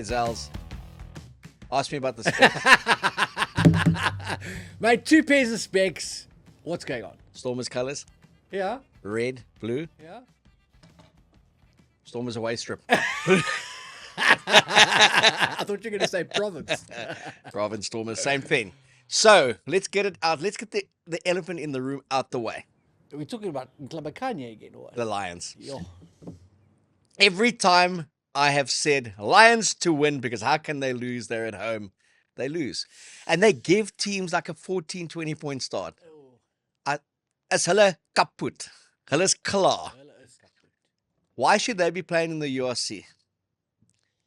Hey, Zels. Ask me about the specs. Mate, 2 pairs of specs. What's going on? Stormers colours. Yeah, Red, blue. yeah. Stormers away strip. I thought you were going to say province. Rampant Stormers, same thing. So, let's get it out. Let's get the elephant in the room out the way. Are we talking about Klabakanya again or what? The Lions. Yo. Every time I have said Lions to win, because how can they lose? They're at home. They lose. And they give teams like a 14, 20-point start. As hulle kaput. Hulle is klaar. Why should they be playing in the URC?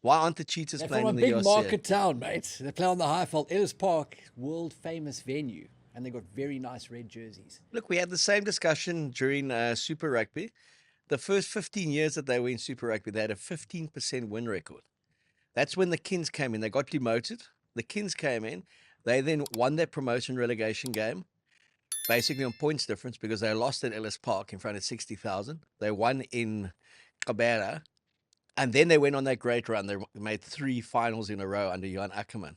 Why aren't the Cheetahs They're playing from in a the big URC? market town, mate. They play on the Highveld. Ellis Park, world famous venue. And they got very nice red jerseys. Look, we had the same discussion during Super Rugby. The first 15 years that they were in Super Rugby, they had a 15% win record. That's when the Kings came in. They got demoted. The Kings came in. They then won their promotion relegation game, basically on points difference because they lost at Ellis Park in front of 60,000. They won in Cabrera. And then they went on that great run. They made 3 finals in a row under Johan Ackerman.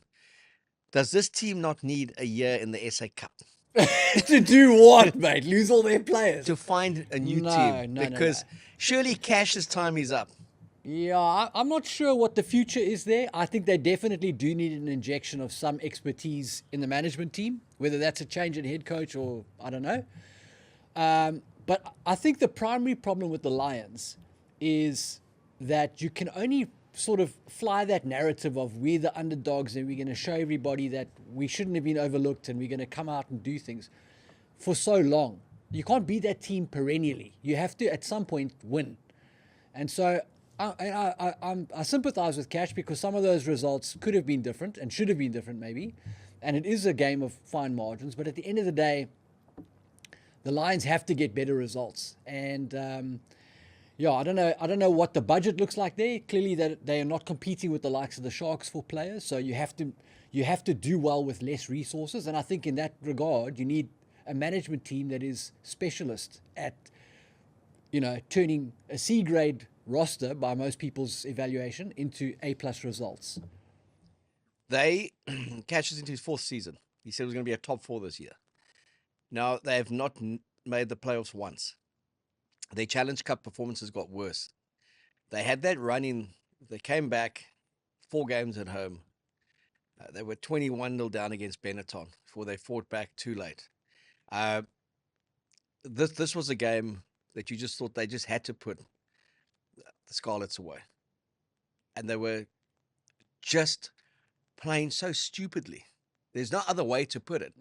Does this team not need a year in the SA Cup To do what, mate? Lose all their players? to find a new No, team? no, no, Because no. surely Cash's time is up. Yeah, I'm not sure what the future is there. I think they definitely do need an injection of some expertise in the management team, whether that's a change in head coach or I don't know. But I think the primary problem with the Lions is that you can only sort of fly that narrative of we're the underdogs and we're going to show everybody that we shouldn't have been overlooked and we're going to come out and do things for so long. You can't be that team perennially. You have to, at some point, win. And so I sympathize with Cash because some of those results could have been different and should have been different maybe. And it is a game of fine margins. But at the end of the day, the Lions have to get better results. And yeah, I don't know what the budget looks like there. Clearly, that they are not competing with the likes of the Sharks for players. So you have to do well with less resources. And I think in that regard, you need a management team that is specialist at, turning a C grade roster by most people's evaluation into A+ results. They Cash into his 4th season. He said it was going to be a top 4 this year. Now, they have not made the playoffs once. Their Challenge Cup performances got worse. They had that run in. They came back 4 games at home. They were 21-0 down against Benetton before they fought back too late. This was a game that you just thought they just had to put the Scarlets away. And they were just playing so stupidly. There's no other way to put it.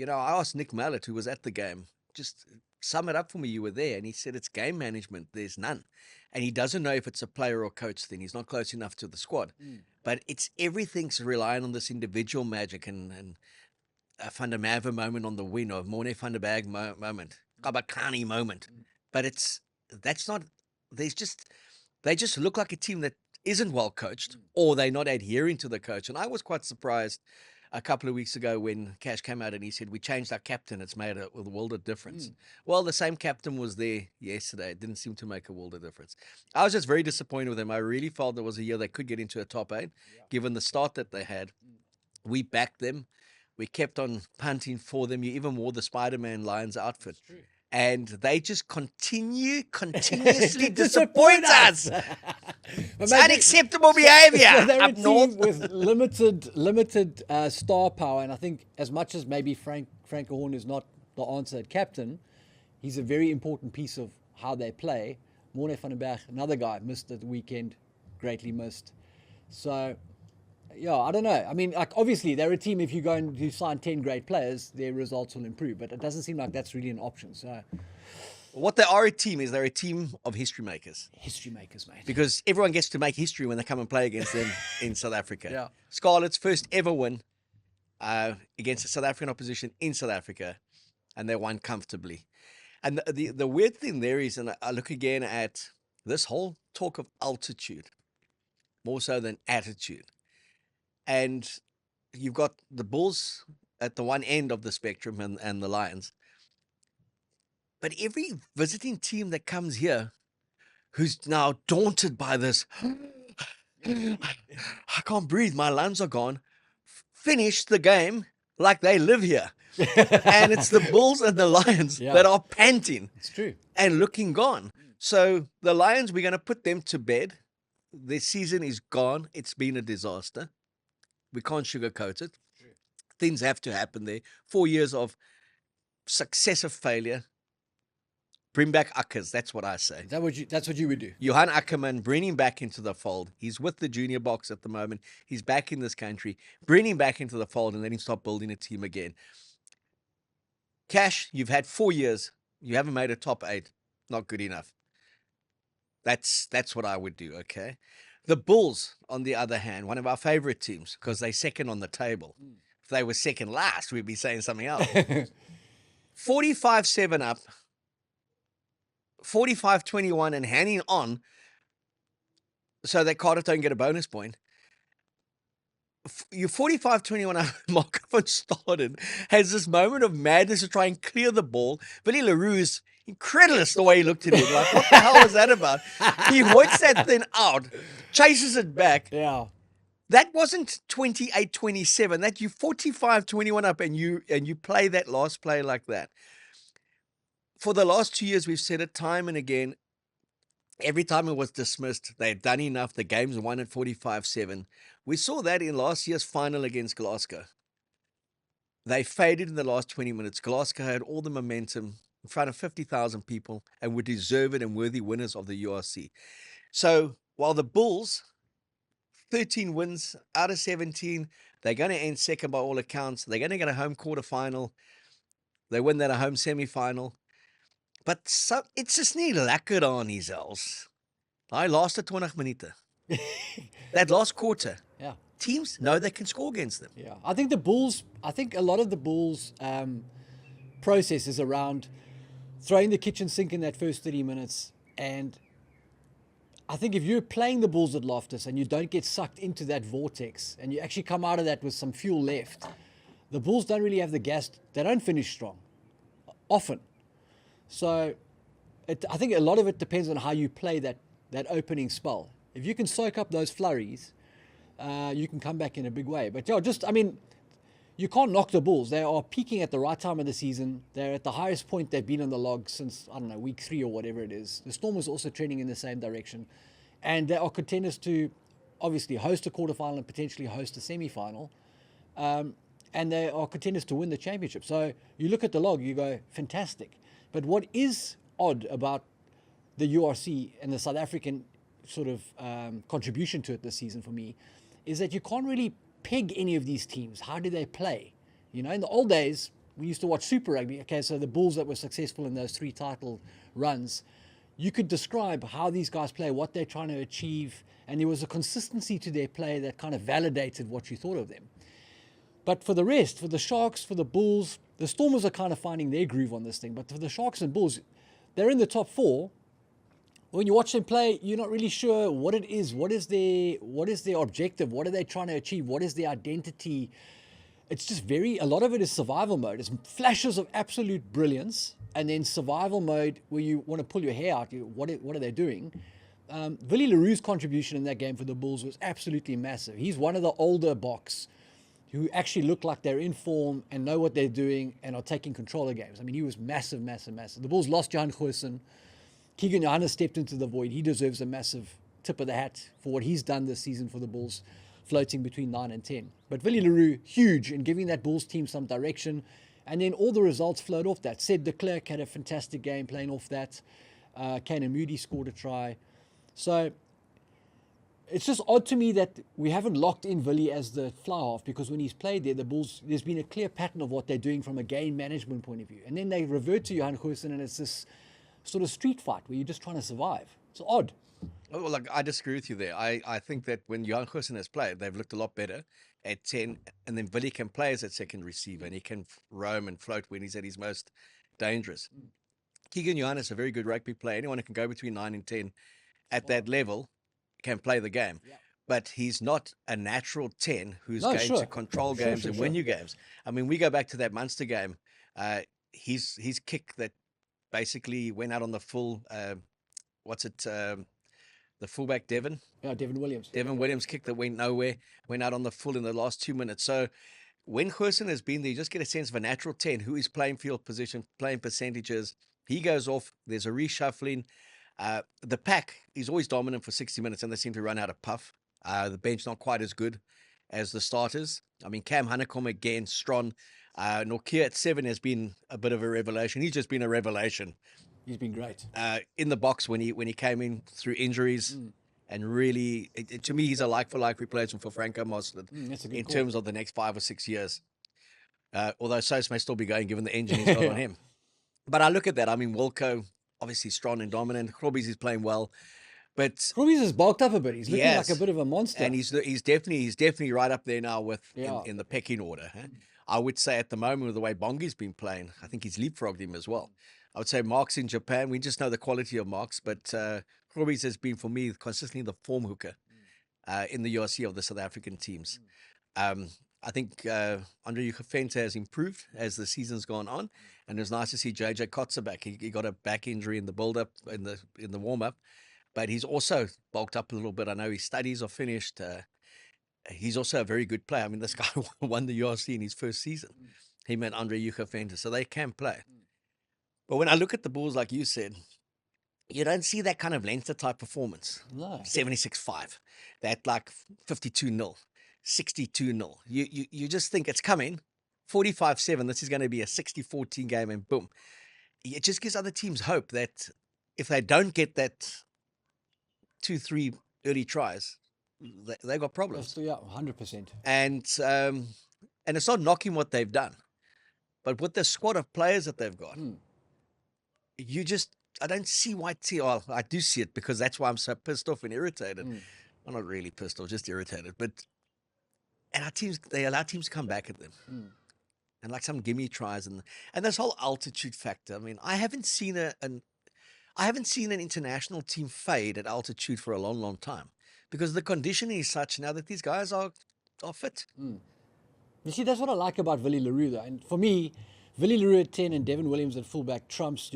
I asked Nick Mallett, who was at the game, just sum it up for me. You were there. And he said, it's game management. There's none. And he doesn't know if it's a player or coach thing. He's not close enough to the squad. But everything's relying on this individual magic and a Van der Merwe moment on the win or Morne van der Berg moment, Kabakani moment. But that's not, they just look like a team that isn't well coached or they're not adhering to the coach. And I was quite surprised a couple of weeks ago when Cash came out and he said, we changed our captain. It's made a world of difference. Well, the same captain was there yesterday. It didn't seem to make a world of difference. I was just very disappointed with them. I really felt there was a year they could get into a top 8, given the start that they had. We backed them. We kept on punting for them. You even wore the Spider-Man Lions outfit. And they just continuously disappoint us. It's unacceptable behavior They're up a team north. with limited star power, and I think as much as maybe Frank Horn is not the answer at captain, he's a very important piece of how they play. Morne van den Berg, another guy, missed at the weekend, greatly missed. So, yeah, I don't know. I mean, like obviously they're a team. If you go and you sign 10 great players, their results will improve. But it doesn't seem like that's really an option. So, What they are a team is they're a team of history makers. history makers, mate. Because everyone gets to make history when they come and play against them in South Africa. Yeah. Scarlets' first ever win against a South African opposition in South Africa, and they won comfortably. And the weird thing there is, and I look again at this whole talk of altitude, more so than attitude. And you've got the Bulls at the one end of the spectrum and the Lions. But every visiting team that comes here who's now daunted by this, I can't breathe. My lungs are gone. Finish the game like they live here. And it's the Bulls and the Lions Yeah, that are panting it's true. and looking gone. So the Lions, we're going to put them to bed. Their season is gone. It's been a disaster. We can't sugarcoat it. Things have to happen there. 4 years of successive failure. Bring back Uckers. That's what I say. That's what you would do. Johan Ackerman, bring him back into the fold. He's with the junior box at the moment. He's back in this country. Bring him back into the fold and let him start building a team again. Cash, you've had 4 years. You haven't made a top 8. Not good enough. That's what I would do, okay? The Bulls, on the other hand, one of our favorite teams, because they're second on the table. If they were second last, we'd be saying something else. 45-7 up, 45-21 and hanging on so that Cardiff don't get a bonus point. You're 45-21 up. Marco van Staden has this moment of madness to try and clear the ball. Billy LaRue's incredulous the way he looked at him. Like, what the hell is that about? He hoits that thing out, chases it back. Yeah. That wasn't 28-27. That you 45-21 up and you play that last play like that. For the last 2 years, we've said it time and again. Every time it was dismissed, they had done enough. The games won at 45-7. We saw that in last year's final against Glasgow. They faded in the last 20 minutes. Glasgow had all the momentum in front of 50,000 people and were deserved and worthy winners of the URC. So while the Bulls, 13 wins out of 17, they're going to end second by all accounts. They're going to get a home quarterfinal. They win that a home semi-final. But it's just nie lekker daar nie Zels. Daai laaste 20 minute. That last quarter. Yeah. Teams know they can score against them. Yeah. I think a lot of the Bulls process is around throwing the kitchen sink in that first 30 minutes. And I think if you're playing the Bulls at Loftus and you don't get sucked into that vortex and you actually come out of that with some fuel left, the Bulls don't really have the gas. They don't finish strong, often. So I think a lot of it depends on how you play that opening spell. If you can soak up those flurries, you can come back in a big way. But you can't knock the Bulls. They are peaking at the right time of the season. They're at the highest point they've been on the log since, I don't know, week 3 or whatever it is. The Storm is also trending in the same direction. And they are contenders to obviously host a quarterfinal and potentially host a semi-final. And they are contenders to win the championship. So you look at the log, you go, fantastic. But what is odd about the URC and the South African sort of contribution to it this season for me is that you can't really peg any of these teams. How do they play? You know, in the old days, we used to watch Super Rugby. Okay, so the Bulls that were successful in those 3 title runs, you could describe how these guys play, what they're trying to achieve, and there was a consistency to their play that kind of validated what you thought of them. But for the rest, for the Sharks, for the Bulls, the Stormers are kind of finding their groove on this thing. But for the Sharks and Bulls, they're in the top 4. When you watch them play, you're not really sure what it is. What is their objective? What are they trying to achieve? What is their identity? It's just a lot of it is survival mode. It's flashes of absolute brilliance, and then survival mode where you want to pull your hair out. What are they doing? Willie LaRue's contribution in that game for the Bulls was absolutely massive. He's one of the older bocks who actually look like they're in form and know what they're doing and are taking control of games. I mean, he was massive, massive, massive. The Bulls lost Johan Goosen. Keegan Johannes stepped into the void. He deserves a massive tip of the hat for what he's done this season for the Bulls, floating between 9 and 10. But Willie LaRue, huge in giving that Bulls team some direction. And then all the results flowed off that. Sid de Klerk had a fantastic game playing off that. Kanan Moody scored a try. So it's just odd to me that we haven't locked in Willie as the fly half, because when he's played there, the Bulls, there's been a clear pattern of what they're doing from a game management point of view. And then they revert to Johan Goosen, and it's this sort of street fight where you're just trying to survive. It's odd. Oh, well, I disagree with you there. I think that when Johan Goosen has played, they've looked a lot better at 10, and then Willie can play as that second receiver, and he can roam and float when he's at his most dangerous. Keegan Johannes is a very good rugby player. Anyone who can go between 9 and 10 at that level can play the game. Yeah. But he's not a natural 10 who's going to control games and win you games. I mean, we go back to that Munster game. His kick that basically went out on the full, the fullback Devon. Yeah, Devon Williams. Devon Williams kick that went nowhere, went out on the full in the last 2 minutes. So when Gerson has been there, you just get a sense of a natural 10, who is playing field position, playing percentages. He goes off, there's a reshuffling. The pack is always dominant for 60 minutes, and they seem to run out of puff. The bench not quite as good as the starters. I mean, Cam Honeycomb again, strong. Nokia at 7 has been a bit of a revelation. He's just been a revelation. He's been great. In the box when he came in through injuries. And really, to me, he's a like-for-like replacement for Franco Mostert in terms of the next 5 or 6 years. Although Sos may still be going, given the engine he's got on him. But I look at that. I mean, Wilco, obviously strong and dominant. Grobbies is playing well. But Grobbies has bulked up a bit. He's looking like a bit of a monster. And he's definitely right up there now with in the pecking order. Huh? I would say at the moment, with the way Bongi's been playing, I think he's leapfrogged him as well. I would say Marks in Japan, we just know the quality of Marks, but Grobbies has been, for me, consistently the form hooker in the URC of the South African teams. I think Andre Fente has improved as the season's gone on, and it was nice to see JJ Kotzer back. He got a back injury in the build-up, in the warm-up, but he's also bulked up a little bit. I know his studies are finished. He's also a very good player. I mean, this guy won the URC in his first season. Him and Andre Fente, so they can play. But when I look at the Bulls, like you said, you don't see that kind of Leinster-type performance. No. 76-5, that like 52-0, 62-0. You just think it's coming. 45-7, this is going to be a 60-14 game, and boom. It just gives other teams hope that if they don't get that 2-3 early tries, they got problems. Yeah, 100%. And it's not knocking what they've done. But with the squad of players that they've got, I don't see why well, I do see it, because that's why I'm so pissed off and irritated. I'm not really pissed off, just irritated. And they allow teams to come back at them. And like some gimme tries and this whole altitude factor. I mean, I haven't seen an international team fade at altitude for a long, long time, because the conditioning is such now that these guys are fit. You see, that's what I like about Willie Leroux, though. And for me, Willie Leroux at 10 and Devon Williams at fullback trumps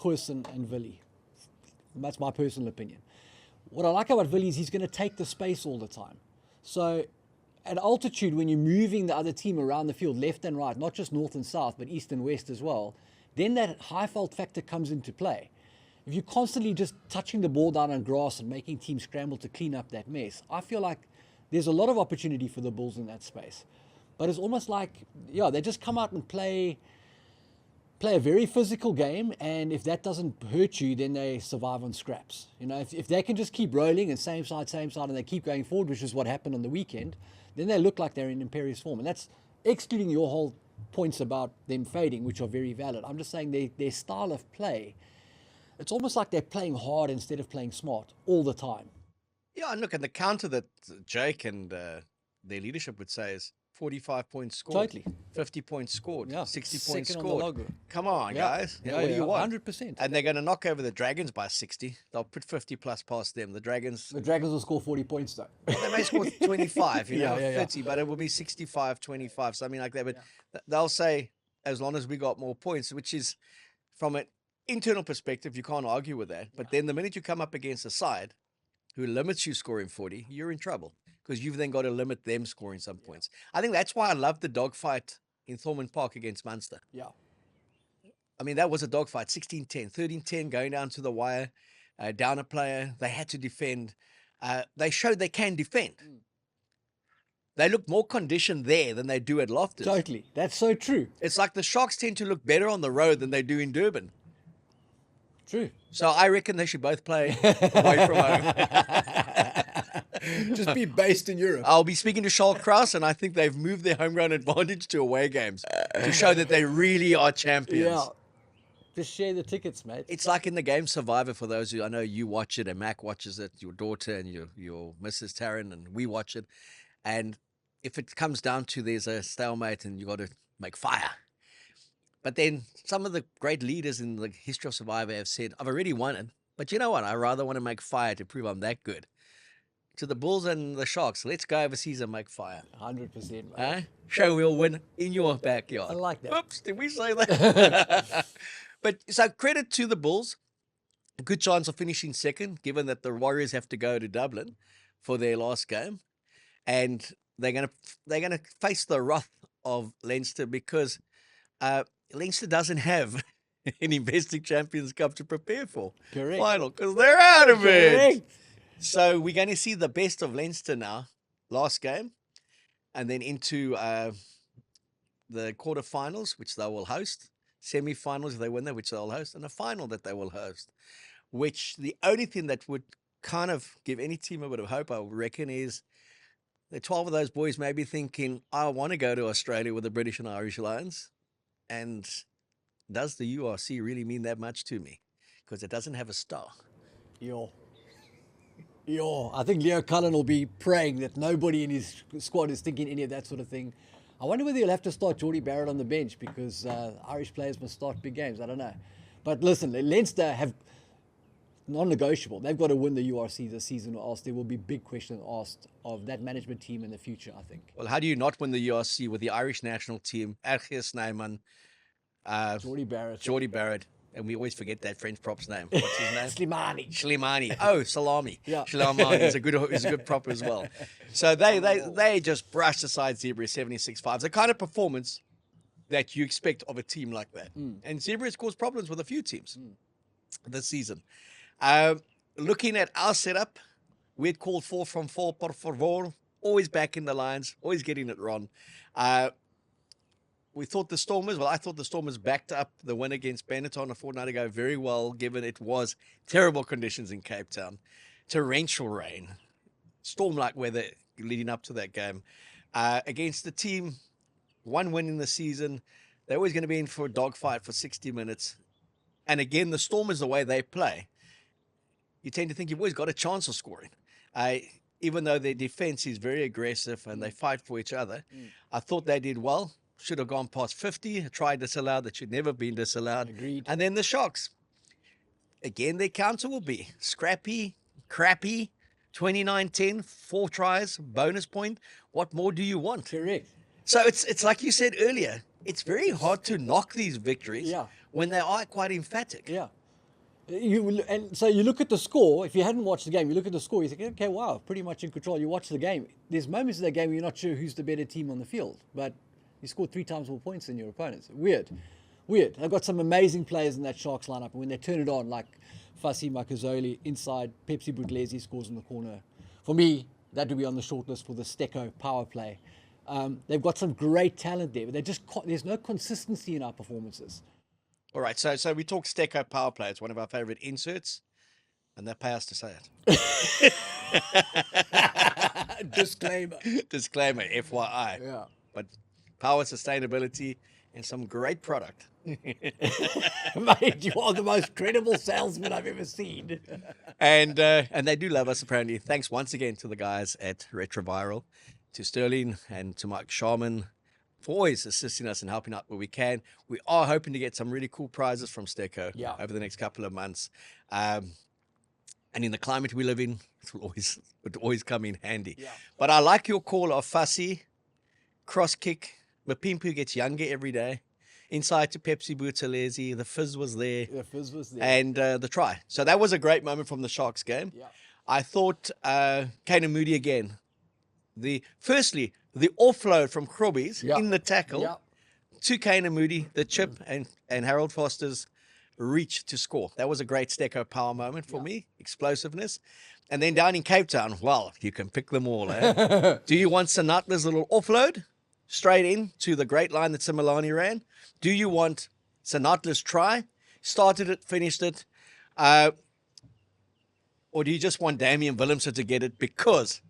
Gerson and Willie. That's my personal opinion. What I like about Willie is he's going to take the space all the time. So at altitude, when you're moving the other team around the field, left and right, not just north and south, but east and west as well, then that high fault factor comes into play. If you're constantly just touching the ball down on grass and making teams scramble to clean up that mess, I feel like there's a lot of opportunity for the Bulls in that space. But it's almost like, they just come out and play a very physical game, and if that doesn't hurt you, then they survive on scraps. If they can just keep rolling and same side, and they keep going forward, which is what happened on the weekend, then they look like they're in imperious form. And that's excluding your whole points about them fading, which are very valid. I'm just saying their style of play, it's almost like they're playing hard instead of playing smart all the time. Yeah, and look, and the counter that Jake and their leadership would say is 45 points scored. Totally. 50 points scored. 60 points Second scored. on the log. Come on, guys. What do you want? 100%. And they're going to knock over the Dragons by 60. They'll put 50 plus past them. The Dragons will score 40 points, though. They may score 25, 30, but it will be 65-25, something like that. But they'll say, as long as we got more points, which is, from an internal perspective, you can't argue with that. But then the minute you come up against a side who limits you scoring 40, you're in trouble, because you've then got to limit them scoring some points. I think that's why I love the dogfight in Thorman Park against Munster. Yeah. I mean, that was a dogfight, 16-10, 13-10, going down to the wire, down a player. They had to defend. They showed they can defend. They look more conditioned there than they do at Loftus. Totally. That's so true. It's like the Sharks tend to look better on the road than they do in Durban. True. So I reckon they should both play away from home. Just be based in Europe. I'll be speaking to Charles Kraus, and I think they've moved their home ground advantage to away games to show that they really are champions. Yeah. Just share the tickets, mate. It's like in the game Survivor, for those who, I know you watch it, and Mac watches it, your daughter and your Mrs. Taryn, and we watch it. And if it comes down to there's a stalemate and you got to make fire. But then some of the great leaders in the history of Survivor have said, I've already won it, but you know what? I rather want to make fire to prove I'm that good. To the Bulls and the Sharks, let's go overseas and make fire. 100%, mate. Show we'll win in your backyard. I like that. Oops, did we say that? But so credit to the Bulls. a good chance of finishing second, given that the Warriors have to go to Dublin for their last game, and they're gonna face the wrath of Leinster because uh, Leinster doesn't have an investing Champions Cup to prepare for Correct. final because they're out of it. Correct. So we're going to see the best of Leinster now, last game, and then into the quarterfinals, which they will host, semi-finals if they win that, which they'll host, and a final that they will host. Which the only thing that would kind of give any team a bit of hope, I reckon, is the 12 of those boys may be thinking, I want to go to Australia with the British and Irish Lions. And does the URC really mean that much to me? Because it doesn't have a star. Yo. I think Leo Cullen will be praying that nobody in his squad is thinking any of that sort of thing. I wonder whether he'll have to start Geordie Barrett on the bench because Irish players must start big games. I don't know. But listen, Leinster have non-negotiable. They've got to win the URC this season, or else there will be big questions asked of that management team in the future, I think. Well, how do you not win the URC with the Irish national team, Archie Snyman, Geordie Barrett, and we always forget that French prop's name. What's his name? Slimani. Oh, Salami. Yeah. Slimani is a good prop as well. So they just brushed aside Zebra 76-5. The kind of performance that you expect of a team like that. And Zebra has caused problems with a few teams this season. Looking at our setup, we had called 4 from 4, por favor, always back in the lines, always getting it wrong. We thought the Stormers, I thought the Stormers backed up the win against Benetton a fortnight ago very well, given it was terrible conditions in Cape Town, torrential rain, storm-like weather leading up to that game. Against the team, one win in the season, they're always going to be in for a dogfight for 60 minutes. And again, the Stormers, the way they play, you tend to think you've always got a chance of scoring. Even though their defense is very aggressive and they fight for each other, I thought they did well. Should have gone past 50, a try disallowed that should never have been disallowed. Agreed. And then the Sharks. Again, their counter will be scrappy, crappy, 29-10, 4 tries, bonus point. What more do you want? Correct. So it's like you said earlier, it's very hard to knock these victories when they are quite emphatic. Yeah. And so you look at the score. If you hadn't watched the game, you look at the score, you think, okay, wow, pretty much in control. You watch the game. There's moments in the game where you're not sure who's the better team on the field, but you scored 3 times more points than your opponents. Weird. They've got some amazing players in that Sharks lineup, and when they turn it on, like Fassi Makazole inside, Pepsi Buthelezi scores in the corner. For me, that would be on the shortlist for the Stecco power play. They've got some great talent there, but there's no consistency in our performances. All right, so we talk Stecco power play. It's one of our favorite inserts, and they pay us to say it. Disclaimer, FYI. Yeah. But power, sustainability, and some great product. Mate, you are the most credible salesman I've ever seen. And they do love us, apparently. Thanks once again to the guys at Retroviral, to Sterling and to Mike Sharman for always assisting us and helping out where we can. We are hoping to get some really cool prizes from Stecco over the next couple of months. And in the climate we live in, it would always come in handy. Yeah. But I like your call of Fassi, cross kick. Mapimpu gets younger every day. Inside to Pepsi Buthelezi. The fizz was there. And the try. So that was a great moment from the Sharks game. Yeah. I thought Kane Moody again. Firstly, the offload from Krobbies in the tackle to Kane Moody, the chip and Harold Foster's reach to score. That was a great Stecco power moment for me. Explosiveness. And then down in Cape Town, well, you can pick them all. Do you want Sanatla's little offload straight in to the great line that Similani ran? Do you want Sanatla's try? Started it, finished it. Or do you just want Damian Willemse to get it because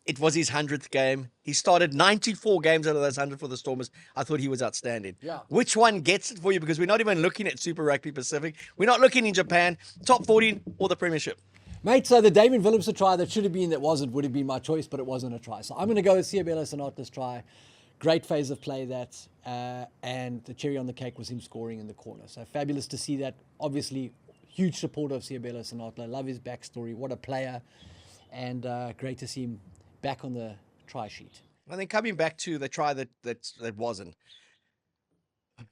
it was his 100th game? He started 94 games out of those 100 for the Stormers. I thought he was outstanding. Yeah. Which one gets it for you? Because we're not even looking at Super Rugby Pacific. We're not looking in Japan, top 14 or the Premiership. Mate, so the Damian Willemse try that should have been, would have been my choice, but it wasn't a try. So I'm going to go with Siabelo Sanatla's try. Great phase of play that, and the cherry on the cake was him scoring in the corner. So fabulous to see that. Obviously, huge supporter of Siabelo Sanatla. Love his backstory. What a player. And great to see him back on the try sheet. And then coming back to the try that wasn't.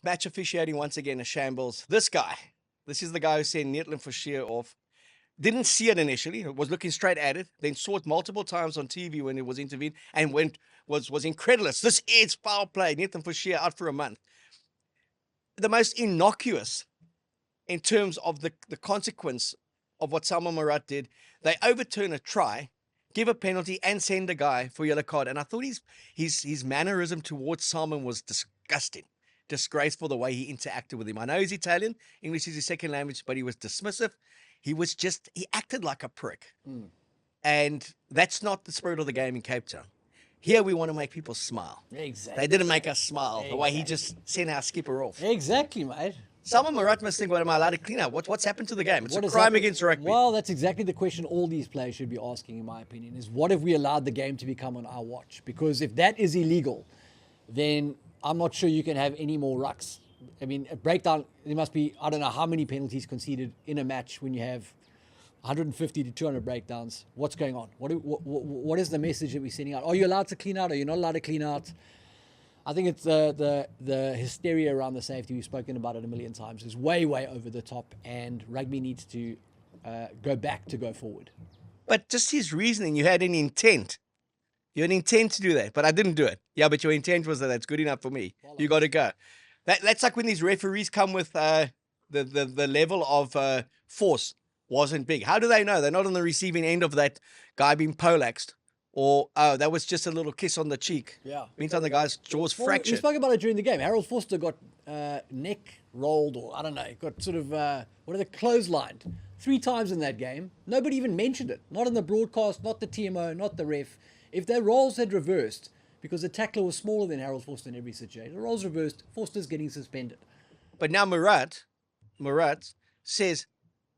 Match officiating once again a shambles. This guy, This is the guy who sent Neetland for sheer off. Didn't see it initially. Was looking straight at it. Then saw it multiple times on TV when it was intervened, and was incredulous. This is foul play. Neetland for sheer out for a month. The most innocuous in terms of the consequence of what Salman Murat did. They overturn a try, give a penalty, and send a guy for yellow card. And I thought his mannerism towards Salman was disgusting, disgraceful, the way he interacted with him. I know he's Italian, English is his second language, but he was dismissive. He acted like a prick. And that's not the spirit of the game in Cape Town. Here we want to make people smile. Exactly. They didn't make us smile the way he just sent our skipper off. Exactly, mate. Salman Murat must think, what am I allowed to clean up? What's happened to the game? It's What a has crime happened- against rugby. Well, that's exactly the question all these players should be asking, in my opinion, is what have we allowed the game to become on our watch? Because if that is illegal, then I'm not sure you can have any more rucks. I mean, a breakdown, there must be, I don't know how many penalties conceded in a match when you have 150 to 200 breakdowns. What's going on? What is the message that we're sending out? Are you allowed to clean out? Are you not allowed to clean out? I think it's the hysteria around the safety. We've spoken about it a million times. Is way over the top, and rugby needs to go back to go forward. But just his reasoning, you had an intent. You had an intent to do that, but I didn't do it. Yeah, but your intent was that's good enough for me. You got to go. That's like when these referees come with the level of force wasn't big. How do they know? They're not on the receiving end of that guy being poleaxed. Or, oh, that was just a little kiss on the cheek. Yeah. Meantime, the guy's jaw's We fractured. spoke about it during the game. Harold Forster got neck rolled, or I don't know, got sort of, clotheslined 3 times in that game. Nobody even mentioned it. Not in the broadcast, not the TMO, not the ref. If their roles had reversed, because the tackler was smaller than Harold Forster in every situation, the roles reversed, Forster's getting suspended. But now Murat says,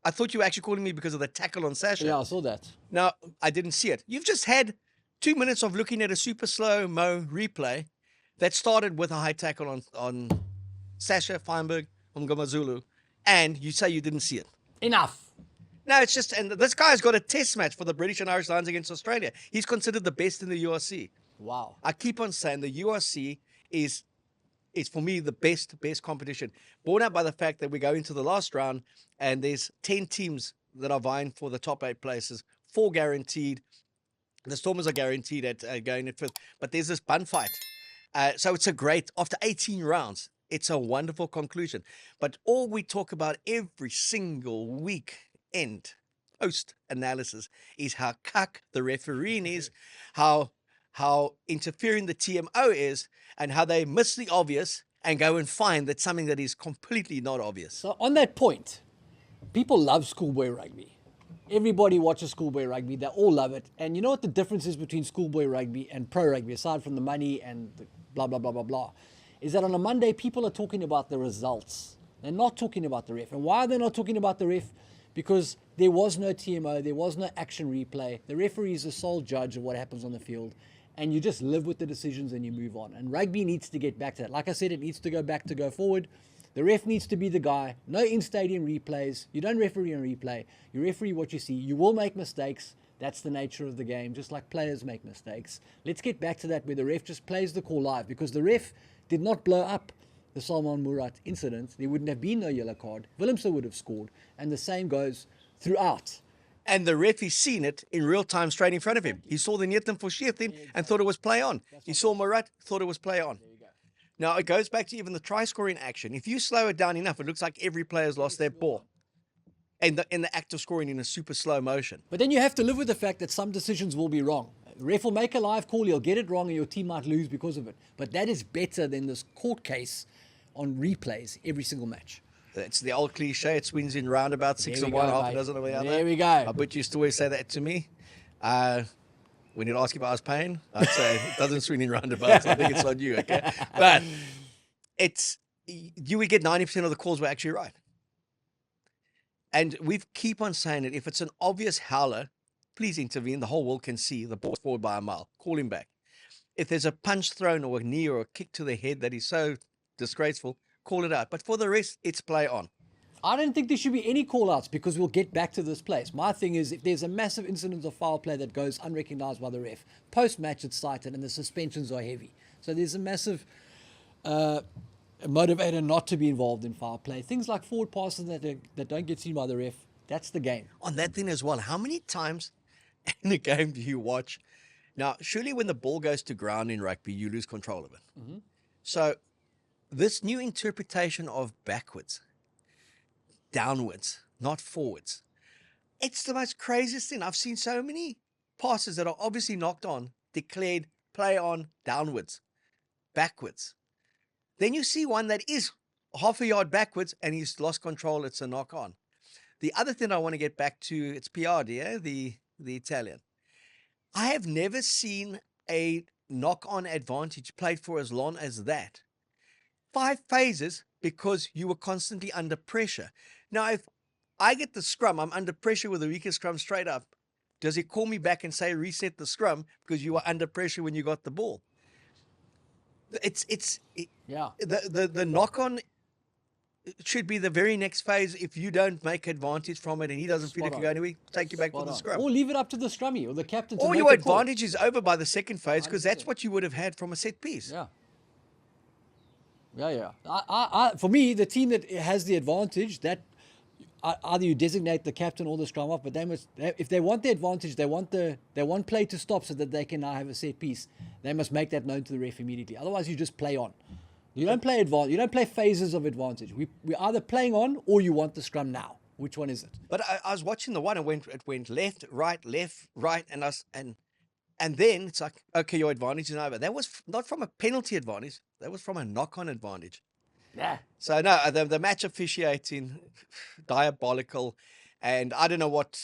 I thought you were actually calling me because of the tackle on Sasha. Yeah, I saw that. No, I didn't see it. You've just had 2 minutes of looking at a super slow-mo replay that started with a high tackle on Sasha Feinberg from Ngomazulu, and you say you didn't see it. Enough. No, it's just, and this guy's got a test match for the British and Irish Lions against Australia. He's considered the best in the URC. Wow. I keep on saying the URC is for me the best competition. Borne out by the fact that we go into the last round and there's 10 teams that are vying for the top 8 places, 4 guaranteed. The Stormers are guaranteed at going at 5th, but there's this bun fight. So it's a great, after 18 rounds, it's a wonderful conclusion. But all we talk about every single weekend post-analysis is how cuck the refereeing is, how interfering the TMO is, and how they miss the obvious and go and find that something that is completely not obvious. So on that point, people love schoolboy rugby. Everybody watches schoolboy rugby. They all love it. And you know what the difference is between schoolboy rugby and pro rugby, aside from the money and the blah, blah, blah, blah, blah, is that on a Monday, people are talking about the results. They're not talking about the ref. And why are they not talking about the ref? Because there was no TMO, there was no action replay. The referee is the sole judge of what happens on the field. And you just live with the decisions and you move on. And rugby needs to get back to that. Like I said, it needs to go back to go forward. The ref needs to be the guy. No in-stadium replays. You don't referee on replay. You referee what you see. You will make mistakes. That's the nature of the game, just like players make mistakes. Let's get back to that where the ref just plays the call live, because the ref did not blow up the Salman Murat incident. There wouldn't have been no yellow card. Willemse would have scored. And the same goes throughout. And the ref, he's seen it in real time straight in front of him. He saw the Nietem for sheer thing and thought it was play on. He saw Murat, thought it was play on. Now, it goes back to even the try-scoring action. If you slow it down enough, it looks like every player's lost their ball in the act of scoring in a super slow motion. But then you have to live with the fact that some decisions will be wrong. The ref will make a live call, he'll get it wrong, and your team might lose because of it. But that is better than this court case on replays every single match. It's the old cliche, it swings in roundabouts, 6 There of we one, go, half a mate. dozen of the other. There we go. I bet you used to always say that to me. When you'd ask if I was paying, I'd say, it doesn't swing in roundabouts. I think it's on you, okay? But you would get 90% of the calls were actually right. And we keep on saying it. If it's an obvious howler, please intervene. The whole world can see the ball's forward by a mile. Call him back. If there's a punch thrown or a knee or a kick to the head that is so disgraceful, call it out. But for the rest, it's play on. I don't think there should be any call-outs, because we'll get back to this place. My thing is, if there's a massive incident of foul play that goes unrecognised by the ref, post-match it's cited and the suspensions are heavy. So there's a massive a motivator not to be involved in foul play. Things like forward passes that don't get seen by the ref. That's the game. On that thing as well, how many times in a game do you watch? Now, surely when the ball goes to ground in rugby, you lose control of it. So this new interpretation of backwards, downwards, not forwards, it's the most craziest thing. I've seen so many passes that are obviously knocked on, declared play on, downwards, backwards. Then you see one that is half a yard backwards and he's lost control. It's a knock on. The other thing I want to get back to, it's Piardi, the Italian. I have never seen a knock-on advantage played for as long as that. 5 phases because you were constantly under pressure. Now, if I get the scrum, I'm under pressure with a weaker scrum straight up. Does he call me back and say reset the scrum because you were under pressure when you got the ball? The knock-on should be the very next phase. If you don't make advantage from it and he doesn't feel it can go anywhere, take you back for the scrum. Or leave it up to the scrummy or the captain to Or make your a call. advantage is over by the second phase because that's what you would have had from a set piece. For me, the team that has the advantage, that either you designate the captain or the scrum off, but they must, if they want the advantage, they want play to stop so that they can now have a set piece. They must make that known to the ref immediately. Otherwise, you just play on. You don't play advantage. You don't play phases of advantage. We're either playing on or you want the scrum now. Which one is it? But I was watching the one. It went left, right, and then it's like, okay, your advantage is over. That was not from a penalty advantage. That was from a knock-on advantage. Yeah. So no, the match officiating, diabolical, and I don't know what.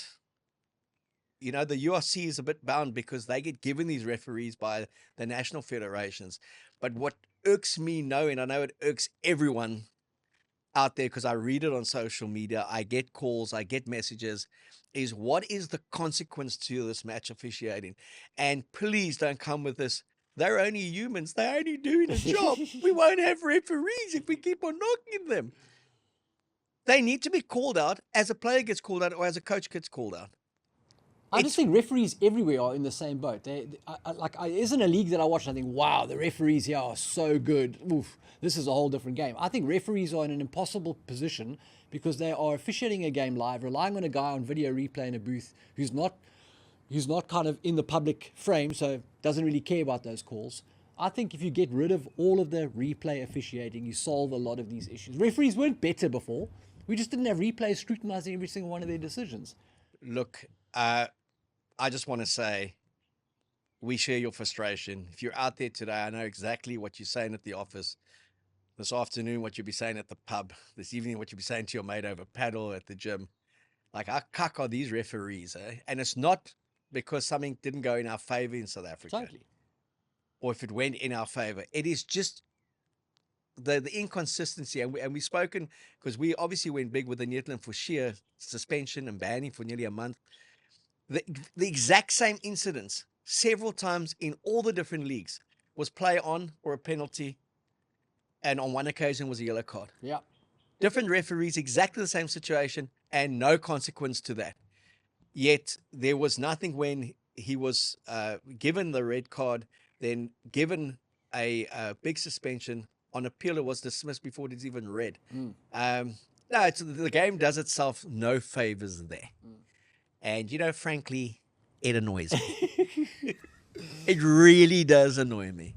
The URC is a bit bound because they get given these referees by the national federations. But what irks me knowing, I know it irks everyone out there because I read it on social media, I get calls, I get messages, is what is the consequence to this match officiating? And please don't come with this, they're only humans, they're only doing a job. We won't have referees if we keep on knocking them. They need to be called out as a player gets called out or as a coach gets called out. I just think referees everywhere are in the same boat. There isn't a league that I watch and I think, wow, the referees here are so good. Oof, this is a whole different game. I think referees are in an impossible position because they are officiating a game live, relying on a guy on video replay in a booth who's not kind of in the public frame, so doesn't really care about those calls. I think if you get rid of all of the replay officiating, you solve a lot of these issues. Referees weren't better before. We just didn't have replays scrutinizing every single one of their decisions. Look, I just want to say, we share your frustration. If you're out there today, I know exactly what you're saying at the office. This afternoon, what you'll be saying at the pub. This evening, what you'll be saying to your mate over paddle at the gym. Like, how cuck are these referees, eh? And it's not because something didn't go in our favor in South Africa. Totally. Or if it went in our favor. It is just the inconsistency. And we've spoken, because we obviously went big with the Netherlands for sheer suspension and banning for nearly a month. The exact same incidents several times in all the different leagues was play on or a penalty, and on one occasion was a yellow card. Yeah. Different referees, exactly the same situation, and no consequence to that. Yet there was nothing when he was given the red card, then given a big suspension. On appeal, it was dismissed before it was even read. No, the game does itself no favors there. And, frankly, it annoys me. It really does annoy me.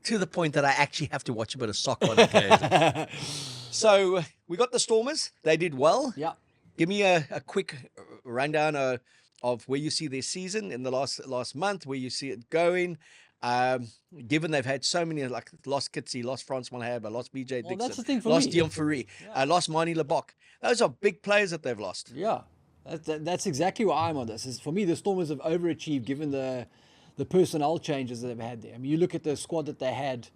To the point that I actually have to watch a bit of soccer on occasion. So we got the Stormers. They did well. Yeah. Give me a quick rundown of where you see their season in the last month, where you see it going. Given they've had so many, like lost Kitsy, lost Francois Haber, lost BJ Dixon, that's the thing for lost me. Dion Fourie, lost Mani Lebok. Those are big players that they've lost. Yeah. That's exactly where I'm on this. For me, the Stormers have overachieved given the personnel changes that they've had there. I mean, you look at the squad that they had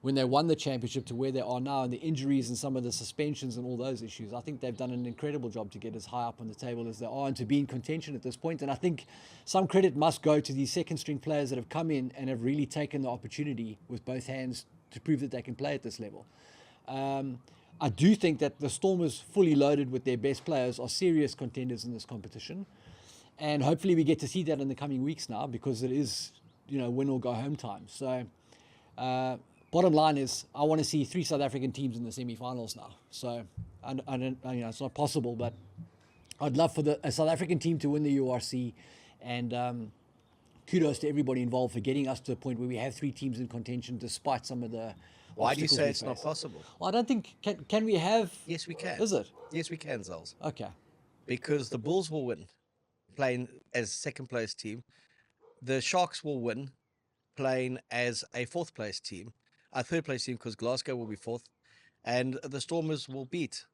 when they won the championship to where they are now, and the injuries and some of the suspensions and all those issues. I think they've done an incredible job to get as high up on the table as they are and to be in contention at this point. And I think some credit must go to these second-string players that have come in and have really taken the opportunity with both hands to prove that they can play at this level. I do think that the Stormers, fully loaded with their best players, are serious contenders in this competition. And hopefully we get to see that in the coming weeks now, because it is, win or go home time. So bottom line is, I want to see 3 South African teams in the semi-finals now. So, it's not possible, but I'd love for a South African team to win the URC, and kudos to everybody involved for getting us to a point where we have 3 teams in contention, despite some of the. Why do you say it's not possible? Well, I don't think can we have. Yes, we can. Is it? Yes, we can, Zels. Okay. Because the Bulls will win, playing as second place team. The Sharks will win, playing as a fourth place team, a third place team, because Glasgow will be fourth, and the Stormers will beat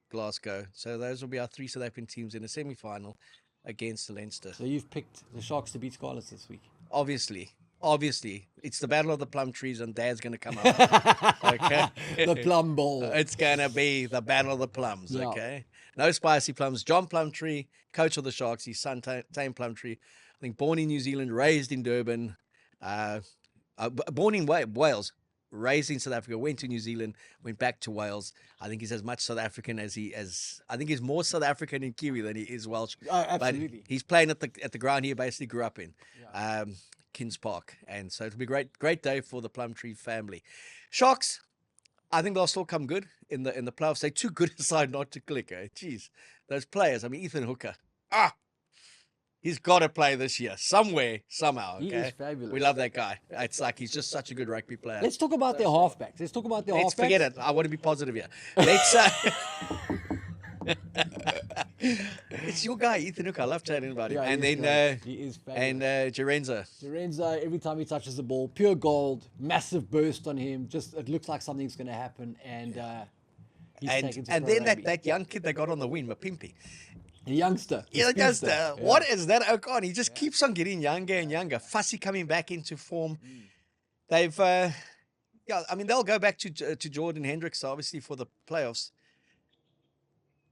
Glasgow. So those will be our 3 South African teams in a semi-final against Leinster. So you've picked the Sharks to beat Scarlets this week. Obviously, it's the battle of the plum trees, and Dad's going to come out. Okay, The plum bowl. It's going to be the battle of the plums. Yeah. Okay, no spicy plums. John Plumtree, coach of the Sharks, his son Tame Plumtree. I think born in New Zealand, raised in Durban, born in Wales, raised in South Africa, went to New Zealand, went back to Wales. I think he's as much South African I think he's more South African in Kiwi than he is Welsh. Oh, absolutely. But he's playing at the ground he basically grew up in, Kings Park. And so it'll be a great day for the Plumtree family. Sharks, I think they'll still come good in the playoffs. They're too good a side not to click. Jeez, those players. I mean, Ethan Hooker. He's got to play this year somewhere, somehow. Okay? He is fabulous. We love that guy. It's like he's just such a good rugby player. Let's talk about their halfbacks. Let's forget it. I want to be positive here. Let's. It's your guy, Ethan Hooker. I love chatting about him. Yeah, and then he is and Jerenza. Jerenza, every time he touches the ball, pure gold, massive burst on him. Just it looks like something's going to happen, and he's taken to and pro then rugby. that young kid they got on the wing, Mapimpi. The youngster. Yeah, the youngster. What is that? Oh God, he just keeps on getting younger and younger. Fussy coming back into form. They've, I mean, they'll go back to Jordan Hendricks obviously for the playoffs.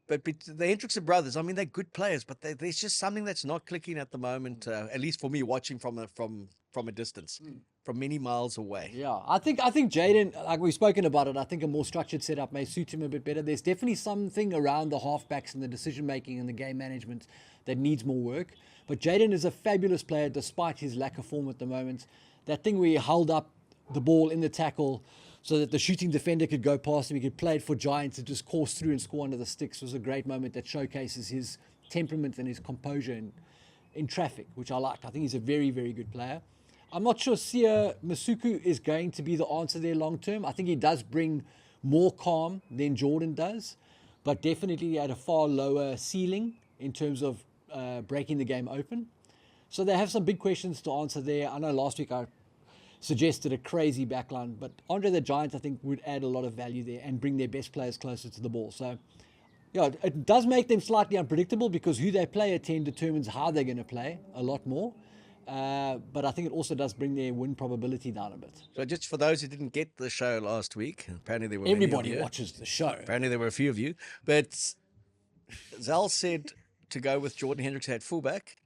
But the Hendrickson brothers, I mean, they're good players, but there's just something that's not clicking at the moment. At least for me, watching from a distance, from many miles away. Yeah, I think Jaden, like we've spoken about it, I think a more structured setup may suit him a bit better. There's definitely something around the halfbacks and the decision making and the game management that needs more work. But Jaden is a fabulous player despite his lack of form at the moment. That thing where he held up the ball in the tackle so that the shooting defender could go past him, he could play it for Giants and just course through and score under the sticks, was a great moment that showcases his temperament and his composure in traffic, which I liked. I think he's a very, very good player. I'm not sure Sia Masuku is going to be the answer there long term. I think he does bring more calm than Jordan does, but definitely at a far lower ceiling in terms of breaking the game open. So they have some big questions to answer there. I know last week I suggested a crazy backline, but Andre the Giant, I think, would add a lot of value there and bring their best players closer to the ball. So, yeah, it does make them slightly unpredictable because who they play at 10 determines how they're going to play a lot more. But I think it also does bring their win probability down a bit. So just for those who didn't get the show last week, apparently there were Everybody many of you. watches the show. Apparently there were a few of you, but Zal said to go with Jordan Hendricks at fullback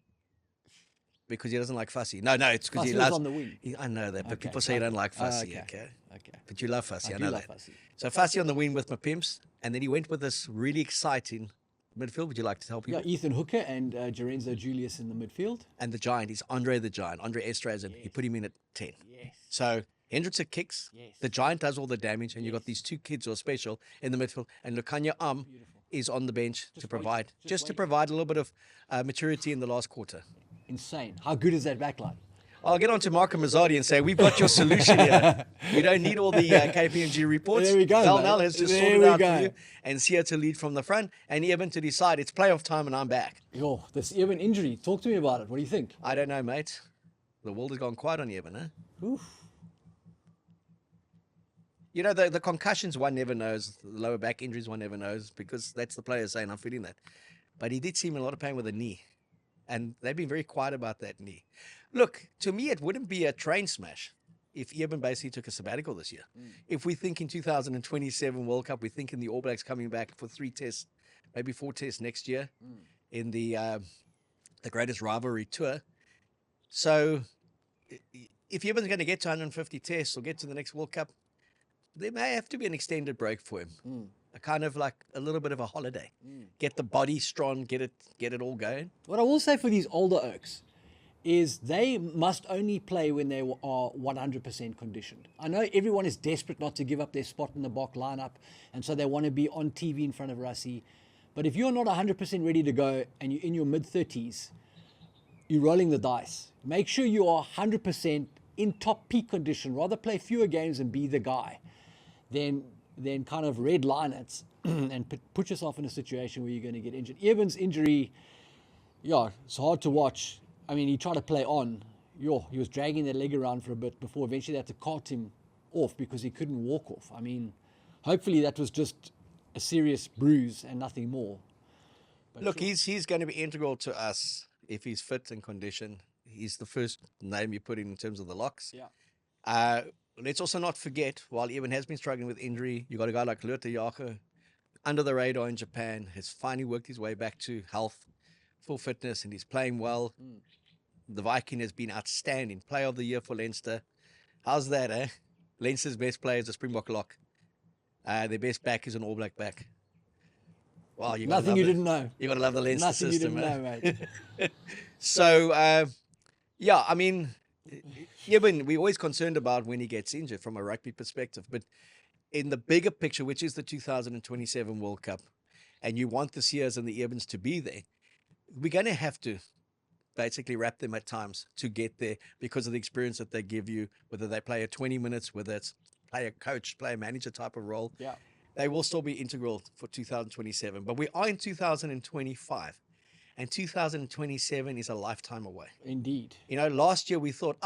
because he doesn't like Fussy. No, it's because he Fussy was loves on the wing. I know that, but Okay. people say you don't like Fussy. Okay. But you love Fussy. I do know love that. Fussy. So Fussy on the wing with my pimps, and then he went with this really exciting midfield. Would you like to tell people? Yeah, Ethan Hooker and Jerenzo Julius in the midfield. And the Giant, he's Andre the Giant, Andre Estrazen. He put him in at 10. Yes. So Hendricks at kicks. Yes. The Giant does all the damage, and you've got these two kids who are special in the midfield. And Lukanya is on the bench to provide, to provide a little bit of maturity in the last quarter. Insane. How good is that backline? I'll get on to Marco Mazzardi and say, we've got your solution here. We don't need all the KPMG reports. There we go, Val mate. has just There sorted we out go. for you. And Sia to lead from the front. And Eben to decide it's playoff time and I'm back. Yo, this Ewan injury. Talk to me about it. What do you think? I don't know, mate. The world has gone quiet on Eben, huh? Oof. You know, the concussions, one never knows. The lower back injuries, one never knows, because that's the player saying, I'm feeling that. But he did seem in a lot of pain with the knee. And they've been very quiet about that knee. Look, to me, it wouldn't be a train smash if Eben basically took a sabbatical this year. If we think in 2027 World Cup, we're thinking the All Blacks coming back for 3 tests, maybe 4 tests next year in the greatest rivalry tour. So if Eben's going to get to 150 tests or get to the next World Cup, there may have to be an extended break for him. A kind of like a little bit of a holiday. Get the body strong, get it all going. What I will say for these older oaks is they must only play when they are 100% conditioned. I know everyone is desperate not to give up their spot in the Bok lineup, and so they want to be on TV in front of Rassie. But if you're not 100% ready to go and you're in your mid-30s, you're rolling the dice. Make sure you are 100% in top peak condition. Rather play fewer games and be the guy than kind of red line it and put yourself in a situation where you're going to get injured. Evan's injury, yeah, it's hard to watch. I mean, he tried to play on. He was dragging that leg around for a bit before eventually they had to cart him off because he couldn't walk off. I mean, hopefully that was just a serious bruise and nothing more. But Look, he's going to be integral to us if he's fit and conditioned. He's the first name you put in terms of the locks. Yeah. Let's also not forget, while Evan has been struggling with injury, you got a guy like Luther Yako, under the radar in Japan, has finally worked his way back to health, full fitness, and he's playing well. The Viking has been outstanding. Player of the year for Leinster. How's that, eh? Leinster's best player is a Springbok lock. Their best back is an All Black back. Wow, Nothing you didn't know. You got to love the Leinster Nothing system, you didn't know, mate. So, yeah, I mean, Evan, we're always concerned about when he gets injured from a rugby perspective. But in the bigger picture, which is the 2027 World Cup, and you want the Sears and the Evans to be there, we're going to have to basically wrap them at times to get there because of the experience that they give you, whether they play a 20 minutes, whether it's play a coach, play a manager type of role. Yeah. They will still be integral for 2027. But we are in 2025, and 2027 is a lifetime away. Indeed. You know, last year we thought,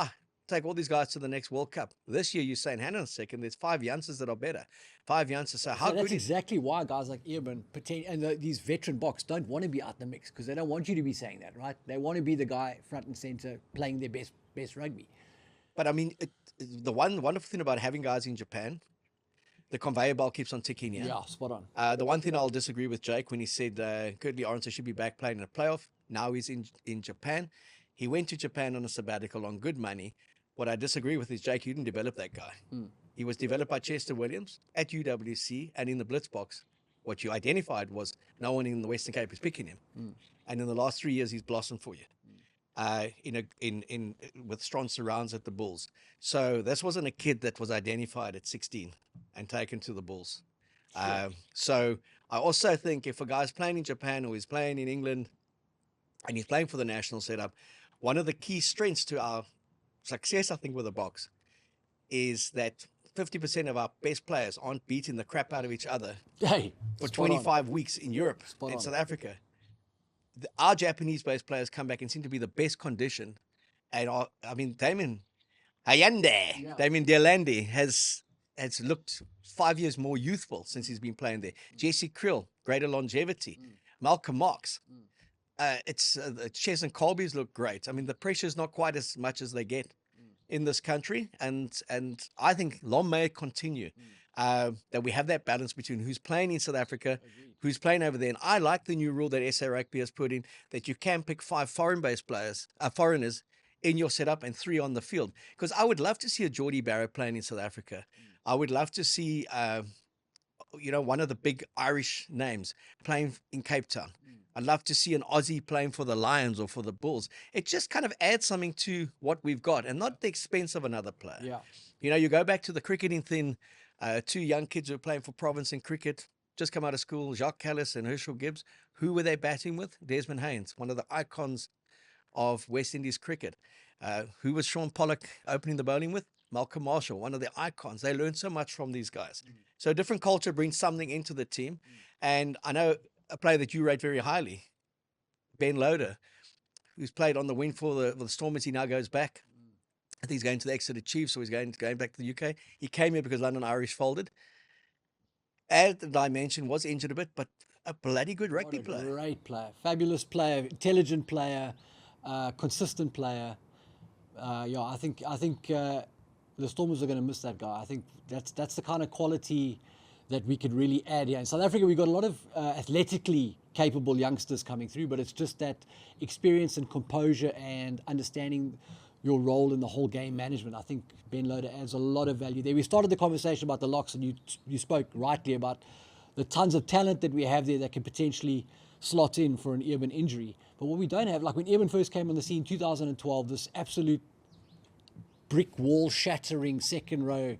take all these guys to the next World Cup. This year you're saying, hang on a second, there's 5 youngsters that are better. 5 youngsters. So how So that's good is exactly why guys like Evan and these veteran Boks don't want to be out in the mix because they don't want you to be saying that, right? They want to be the guy front and center playing their best rugby. But I mean, the one wonderful thing about having guys in Japan, the conveyor belt keeps on ticking here. Yeah, spot on. The one thing I'll disagree with Jake when he said Curtly Orange should be back playing in a playoff. Now he's in Japan. He went to Japan on a sabbatical on good money. What I disagree with is, Jake, you didn't develop that guy. He was developed by Chester Williams at UWC and in the Blitz box. What you identified was no one in the Western Cape is picking him. And in the last 3 years, he's blossomed for you. With strong surrounds at the Bulls. So this wasn't a kid that was identified at 16 and taken to the Bulls. Sure. So I also think if a guy's playing in Japan or he's playing in England and he's playing for the national setup, one of the key strengths to our success, I think, with the Boks is that 50% of our best players aren't beating the crap out of each other for 25 weeks in Europe, in South Africa. Our Japanese-based players come back and seem to be the best conditioned. And Damien Deolandi has looked 5 years more youthful since he's been playing there. Jesse Krill, greater longevity. Malcolm Marx. Ches and Colby's look great. I mean, the pressure's not quite as much as they get in this country. And I think long may it continue. That we have that balance between who's playing in South Africa, who's playing over there. And I like the new rule that SA Rugby has put in that you can pick 5 foreign-based players, foreigners, in your setup and 3 on the field. Because I would love to see a Geordie Barrett playing in South Africa. I would love to see, one of the big Irish names playing in Cape Town. I'd love to see an Aussie playing for the Lions or for the Bulls. It just kind of adds something to what we've got and not at the expense of another player. Yeah. You know, you go back to the cricketing thing. 2 young kids who are playing for Province in cricket, just come out of school, Jacques Callis and Herschel Gibbs. Who were they batting with? Desmond Haynes, one of the icons of West Indies cricket. Who was Sean Pollock opening the bowling with? Malcolm Marshall, one of the icons. They learned so much from these guys. So a different culture brings something into the team. And I know a player that you rate very highly, Ben Loader, who's played on the wing for the Stormers. He now goes back. I think he's going to the Exeter Chiefs, so he's going back to the UK. He came here because London Irish folded. As I mentioned, was injured a bit, but a bloody good rugby player. Great player, fabulous player, intelligent player, consistent player. I think the Stormers are going to miss that guy. I think that's the kind of quality that we could really add here. In South Africa, we've got a lot of athletically capable youngsters coming through, but it's just that experience and composure and understanding your role in the whole game management. I think Ben Loader adds a lot of value there. We started the conversation about the locks, and you spoke rightly about the tons of talent that we have there that can potentially slot in for an Earman injury. But what we don't have, like when Earman first came on the scene in 2012, this absolute brick wall shattering second row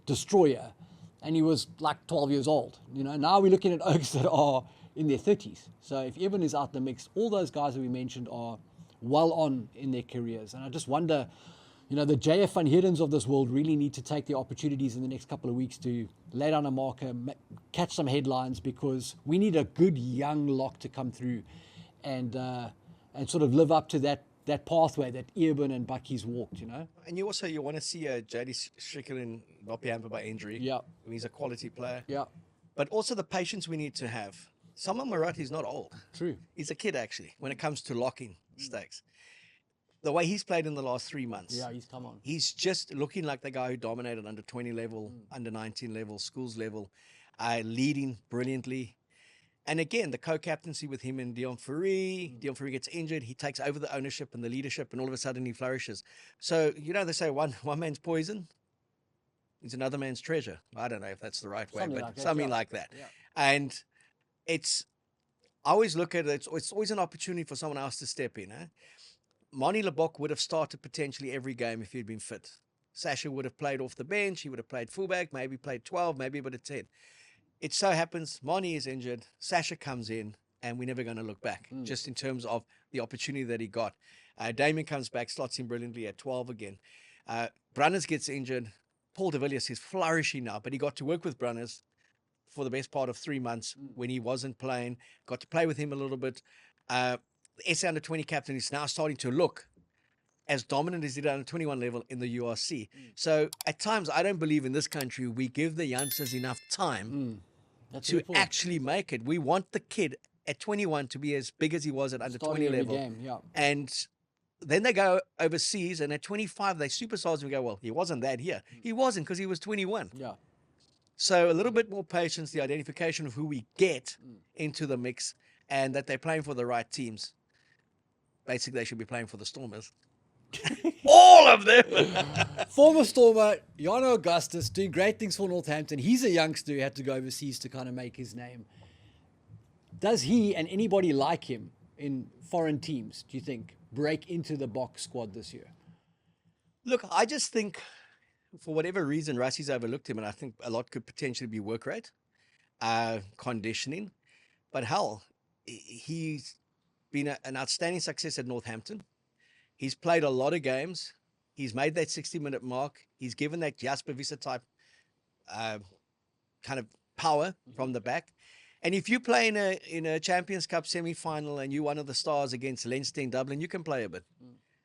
destroyer, and he was like 12 years old. Now we're looking at Oaks that are in their 30s. So if Evan is out the mix, all those guys that we mentioned are well on in their careers. And I just wonder, the JF Van Heerdens of this world really need to take the opportunities in the next couple of weeks to lay down a marker, catch some headlines, because we need a good young lock to come through and sort of live up to that pathway that Earman and Bucky's walked, And you want to see JD Strickland not be hampered by injury. Yeah. He's a quality player. Yeah. But also the patience we need to have. Samuel Marat is not old. True. He's a kid, actually, when it comes to locking stakes. The way he's played in the last 3 months. Yeah, he's come on. He's just looking like the guy who dominated under 20 level, under 19 level, schools level, leading brilliantly. And again, the co-captaincy with him and Dion Fourie. Dion Fourie gets injured. He takes over the ownership and the leadership, and all of a sudden he flourishes. So, they say one man's poison is another man's treasure. I don't know if that's the right way, but something like that. Yeah. And I always look at it, it's always an opportunity for someone else to step in. Mani Lebok would have started potentially every game if he'd been fit. Sasha would have played off the bench. He would have played fullback, maybe played 12, maybe a bit of 10. It so happens Mani is injured, Sasha comes in, and we're never going to look back, just in terms of the opportunity that he got. Damien comes back, slots in brilliantly at 12 again. Brunners gets injured. Paul de Villiers is flourishing now, but he got to work with Brunners for the best part of 3 months when he wasn't playing, got to play with him a little bit. The SA under-20 captain is now starting to look as dominant as he did at under 21 level in the URC. So at times, I don't believe in this country we give the youngsters enough time to actually make it. We want the kid at 21 to be as big as he was at under 20 level. Game, yeah. And then they go overseas, and at 25, they superstars, and we go, well, he wasn't that here. He wasn't, because he was 21. Yeah. So a little bit more patience, the identification of who we get into the mix, and that they're playing for the right teams. Basically, they should be playing for the Stormers. All of them. Former Stormer, Jan Augustus, doing great things for Northampton. He's a youngster who had to go overseas to kind of make his name. Does he and anybody like him in foreign teams, do you think, break into the box squad this year? Look, I just think for whatever reason, Russie's overlooked him, and I think a lot could potentially be work rate, conditioning. But hell, he's been an outstanding success at Northampton. He's played a lot of games. He's made that 60-minute mark. He's given that Jasper Visser type kind of power from the back. And if you play in a Champions Cup semi-final and you're one of the stars against Leinster in Dublin, you can play a bit.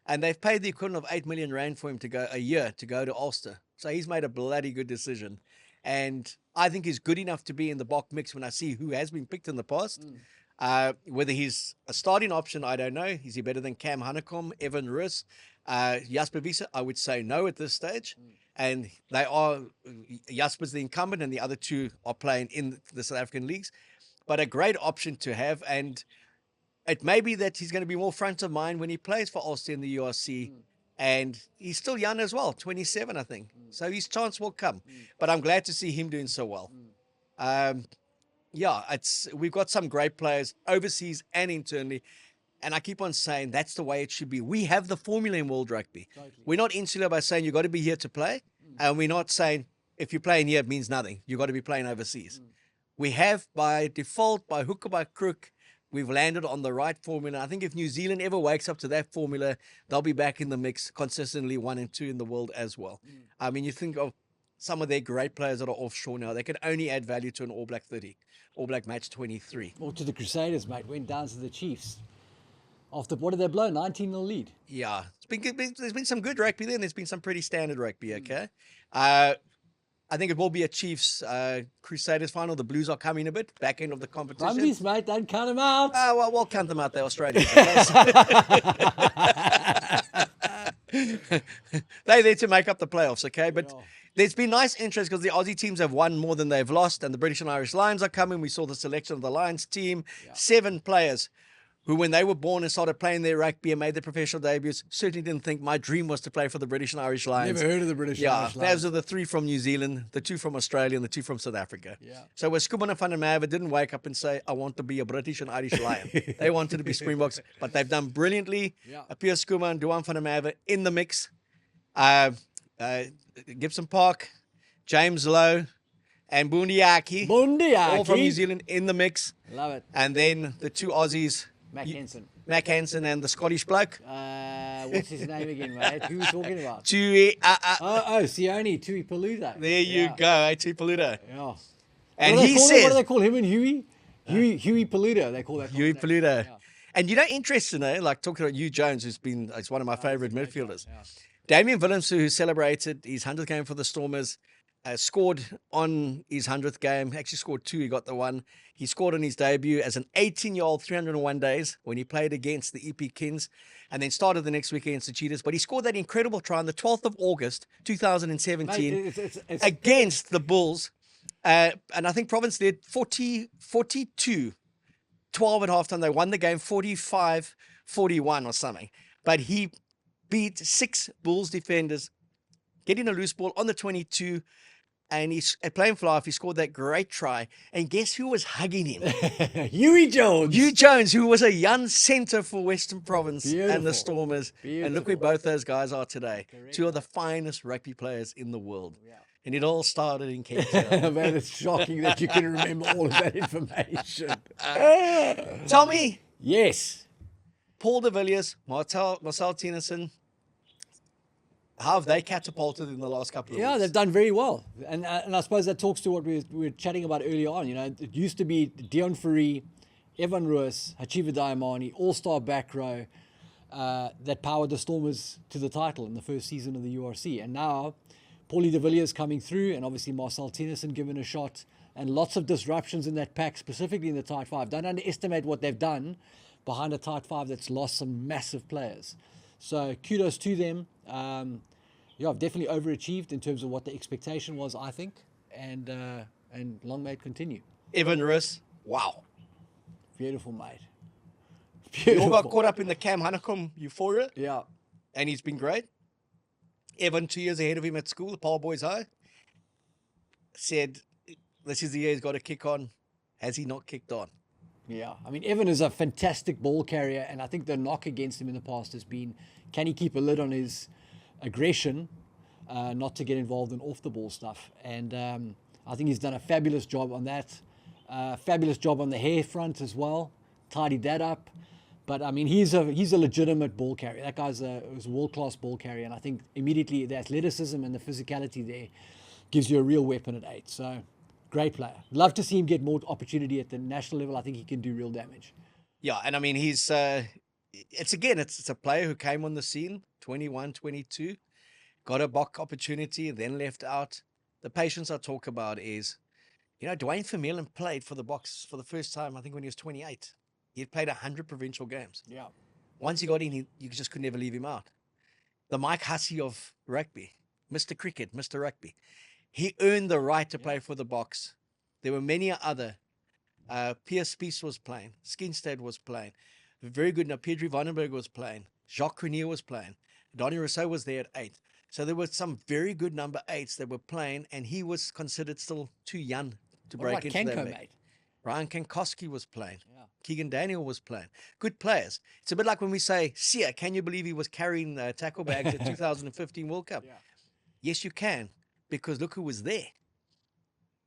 And they've paid the equivalent of 8 million rand for him to go a year to go to Ulster. So he's made a bloody good decision. And I think he's good enough to be in the Bok mix when I see who has been picked in the past. Whether he's a starting option, I don't know. Is he better than Cam Honeycomb, Evan Roos, Jasper Visser? I would say no at this stage. And they are, Jasper's the incumbent and the other two are playing in the South African leagues. But a great option to have. And it may be that he's going to be more front of mind when he plays for Ulster in the URC. And he's still young as well, 27, I think. So his chance will come. But I'm glad to see him doing so well. Yeah, we've got some great players overseas and internally. And I keep on saying that's the way it should be. We have the formula in World Rugby. Totally. We're not insular by saying you've got to be here to play. And we're not saying if you're playing here, it means nothing. You've got to be playing overseas. We have, by default, by hook or by crook, we've landed on the right formula. I think if New Zealand ever wakes up to that formula, they'll be back in the mix consistently 1 and 2 in the world as well. I mean, you think of some of their great players that are offshore now. They can only add value to an All Black 30, All Black match 23. Or to the Crusaders, mate. Went down to the Chiefs. After, what did they blow? 19-0 lead. Yeah. There's been some good rugby there, and there's been some pretty standard rugby, okay? I think it will be a Chiefs Crusaders final. The Blues are coming a bit, back end of the competition. Brumbies, mate, don't count them out. Well, we'll count them out. They're Australians. They're there to make up the playoffs, okay? But there's been nice interest because the Aussie teams have won more than they've lost, and the British and Irish Lions are coming. We saw the selection of the Lions team. 7 players who, when they were born and started playing their rugby and made their professional debuts, certainly didn't think my dream was to play for the British and Irish Lions. Never heard of the British and Irish Lions. Those are the 3 from New Zealand, the 2 from Australia, and the 2 from South Africa. Yeah. So Skuman and Van der Merwe didn't wake up and say, I want to be a British and Irish Lion. They wanted to be Springboks, but they've done brilliantly. Yeah. Pierre Skuman and Duan van der Merwe in the mix. Gibson Park, James Lowe, and Bundiaki. All from New Zealand in the mix. Love it. And then the 2 Aussies. Mac Hansen and the Scottish bloke. What's his name again, mate? Who are we talking about? Sione Tuipulotu. There you go, Tui Paluto. Yeah. And what says, what do they call him and Huey? Huey Paluto, they call that. Huey Paluto. Yeah. And interesting, like talking about Hugh Jones, who's been, it's one of my favourite midfielders. Yeah. Damien Willems, who celebrated his 100th game for the Stormers, scored on his 100th game, actually scored 2, he got the 1. He scored on his debut as an 18-year-old, 301 days, when he played against the EP Kings, and then started the next week against the Cheetahs. But he scored that incredible try on the 12th of August, 2017, Mate, against the Bulls. And I think Province led 42, 12 at halftime. They won the game 45-41 or something. But he beat 6 Bulls defenders, getting a loose ball on the 22, and he's playing fly off. He scored that great try. And guess who was hugging him? Huey Jones. Huey Jones, who was a young centre for Western Province and the Stormers. Beautiful. And look where both those guys are today. Correct. 2 of the finest rugby players in the world. Yeah. And it all started in Cape Town. Man, it's shocking that you can remember all of that information. Tommy. Yes. Paul de Villiers, Marcel Tennyson. How have they catapulted in the last couple of weeks? Yeah, they've done very well. And I suppose that talks to what we were chatting about earlier on. It used to be Dion Fourie, Evan Roos, Hachiva Diamani, all-star back row that powered the Stormers to the title in the first season of the URC. And now, Paulie de Villiers coming through, and obviously Marcel Tennyson given a shot, and lots of disruptions in that pack, specifically in the tight 5. Don't underestimate what they've done behind a tight 5 that's lost some massive players. So kudos to them. I've definitely overachieved in terms of what the expectation was, I think, and long may it continue. Evan Roos, wow. Beautiful, mate. Beautiful. We all got caught up in the Cam Hanekom euphoria. Yeah. And he's been great. Evan, 2 years ahead of him at school, the Paul Boys High, said, this is the year he's got to kick on. Has he not kicked on? Yeah. I mean, Evan is a fantastic ball carrier, and I think the knock against him in the past has been, can he keep a lid on his aggression, not to get involved in off-the-ball stuff. And I think he's done a fabulous job on that. Fabulous job on the hair front as well. Tidied that up. But, I mean, he's a legitimate ball carrier. That guy's a world-class ball carrier. And I think immediately the athleticism and the physicality there gives you a real weapon at 8. So, great player. Love to see him get more opportunity at the national level. I think he can do real damage. Yeah, and I mean, he's... It's a player who came on the scene, 21, 22, got a Bok opportunity, then left out. The patience I talk about is, Dwayne Vermeulen played for the Boks for the first time, I think, when he was 28. He had played 100 provincial games. Yeah. Once he got in, you just could never leave him out. The Mike Hussey of rugby, Mr. Cricket, Mr. Rugby. He earned the right to play for the Boks. There were many other. Pierre Spies was playing. Skinstead was playing. Very good. Now, Pedri Vandenberg was playing. Jacques Crenier was playing. Donny Rousseau was there at 8. So there were some very good number 8s that were playing, and he was considered still too young to break into that. Mate? Ryan Kankowski was playing. Yeah. Keegan Daniel was playing. Good players. It's a bit like when we say, Sia, can you believe he was carrying tackle bags at 2015 World Cup? Yeah. Yes, you can, because look who was there.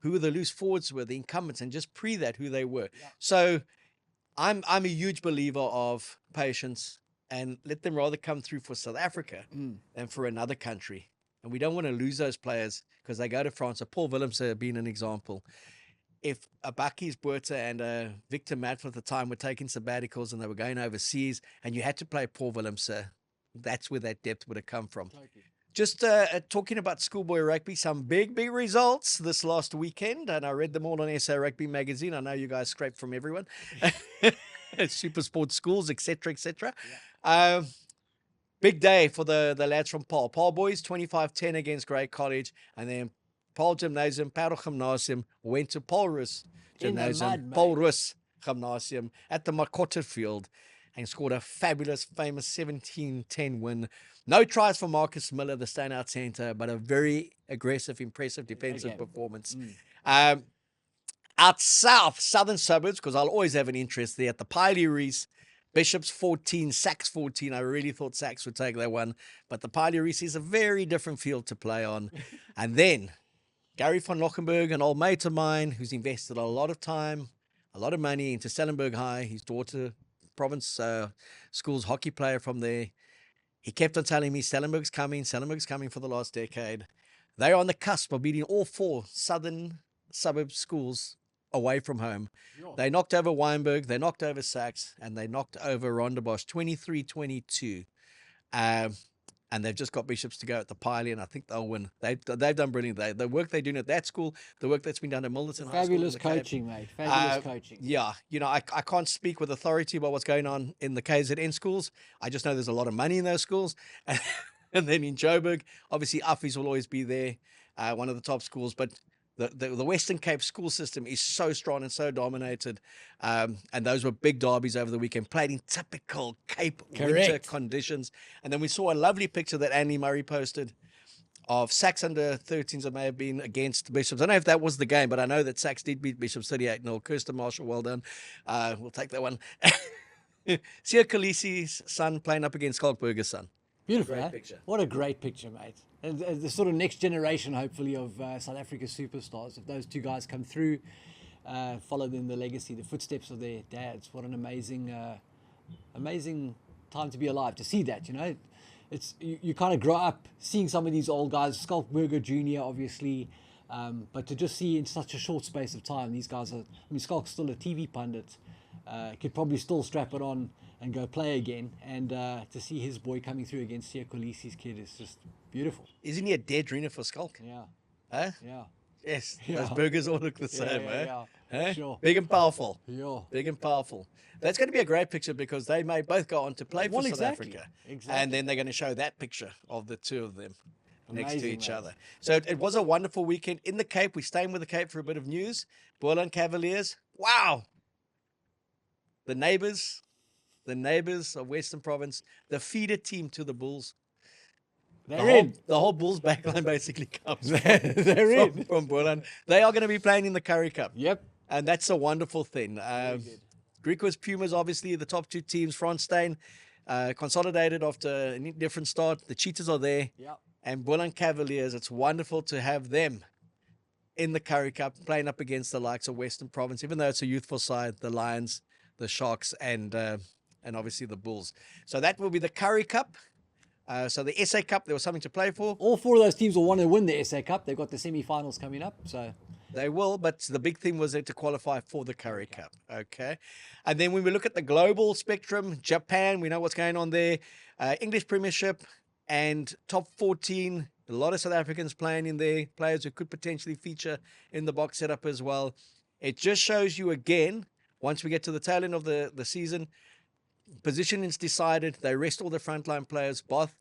Who the loose forwards were, the incumbents, and just pre that, who they were. Yeah. So I'm a huge believer of patience, and let them rather come through for South Africa than for another country. And we don't want to lose those players because they go to France. So Paul Willems being an example. If Abakis Buerta and Victor Matford at the time were taking sabbaticals and they were going overseas, and you had to play Paul Willems, that's where that depth would have come from. Totally. Just talking about schoolboy rugby, some big results this last weekend, and I read them all on SA Rugby magazine. I know you guys scraped from everyone. Super Sports Schools, etc., etc. Yeah. Big day for the lads from Paul. Paul boys, 25-10 against Grey College, and then Paul Gymnasium, Paul Gymnasium went to Paul Roos Gymnasium. Paul Roos Gymnasium at the Makotte field and scored a fabulous, famous 17-10 win. No tries for Marcus Miller, the standout centre, but a very aggressive, impressive defensive performance. Out south, southern suburbs, because I'll always have an interest there at the Piley Reese, Bishops 14, Sax 14. I really thought Sax would take that one, but the Piley Reese is a very different field to play on. And then Gary van Lochenberg, an old mate of mine who's invested a lot of time, a lot of money into Stellenberg High, his daughter, province school's hockey player from there. He kept on telling me Stellenberg's coming for the last decade. They're on the cusp of beating all 4 southern suburb schools away from home. Sure. They knocked over Weinberg, they knocked over Sax, and they knocked over Rondebosch 23-22. And they've just got Bishops to go at the Piley, and I think they'll win. They've done brilliant. The work they're doing at that school, the work that's been done at Milnerton High School. Fabulous coaching, mate. Fabulous coaching. Yeah, I can't speak with authority about what's going on in the KZN schools. I just know there's a lot of money in those schools. And then in Joburg, obviously, Affies will always be there, one of the top schools. But the Western Cape school system is so strong and so dominated. And those were big derbies over the weekend, played in typical Cape winter conditions. And then we saw a lovely picture that Andy Murray posted of Sax under 13s that may have been against Bishops. I don't know if that was the game, but I know that Sax did beat Bishops 38-0. Kirsten Marshall, well done. We'll take that one. Sia Khaleesi's son playing up against Kalkberger's son. Beautiful, great picture. What a great picture, mate. And the sort of next generation, hopefully, of South Africa's superstars. If those two guys come through, follow in the legacy, the footsteps of their dads. What an amazing, amazing time to be alive, to see that, It's you kind of grow up seeing some of these old guys, Skalkberger Jr., obviously, but to just see in such a short space of time, these guys are, Skalk's still a TV pundit, could probably still strap it on and go play again, and to see his boy coming through against Sia Khaleesi's kid is just beautiful. Isn't he a dead dreamer for Skalk? Yeah. Huh? Yeah. Yes, those burgers all look the same, Yeah. Huh? Sure. Big and powerful. Yeah. Big and powerful. That's going to be a great picture because they may both go on to play for South Africa. Exactly. And then they're going to show that picture of the two of them next to each mate. other. So it was a wonderful weekend in the Cape. We're staying with the Cape for a bit of news. Boland Cavaliers. Wow. The neighbors of Western Province, the feeder team to the Bulls. The whole Bulls backline basically comes from Boland. They are going to be playing in the Currie Cup. Yep. And that's a wonderful thing. Griquas Pumas, obviously, the top 2 teams. Frontstein consolidated after a different start. The Cheetahs are there. Yep. And Boland Cavaliers, it's wonderful to have them in the Currie Cup playing up against the likes of Western Province, even though it's a youthful side, the Lions, the Sharks, and obviously the Bulls. So that will be the Currie Cup. So the SA Cup, there was something to play for. All 4 of those teams will want to win the SA Cup. They've got the semi-finals coming up, so they will. But the big thing was to qualify for the Currie Cup. Okay, and then when we look at the global spectrum, Japan, we know what's going on there. English Premiership and top 14. A lot of South Africans playing in there. Players who could potentially feature in the box setup as well. It just shows you again. Once we get to the tail end of the season, position is decided. They rest all the frontline players. Bath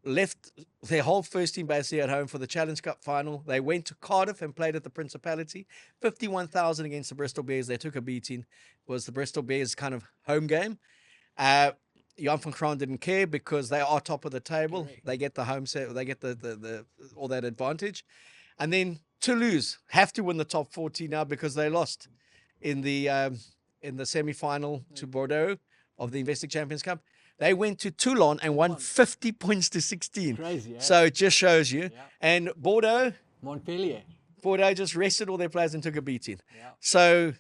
left their whole first team basically at home for the Challenge Cup final. They went to Cardiff and played at the Principality. 51,000 against the Bristol Bears. They took a beating. It was the Bristol Bears kind of home game. Jan van Kraan didn't care because they are top of the table. Correct. They get the home set. They get the all that advantage. And then Toulouse have to win the top 40 now because they lost in the semi-final to Bordeaux of the Investec Champions Cup. They went to Toulon and won 50 points to 16. Crazy, So it just shows you. Yeah. And Bordeaux just rested all their players and took a beating. Yeah. So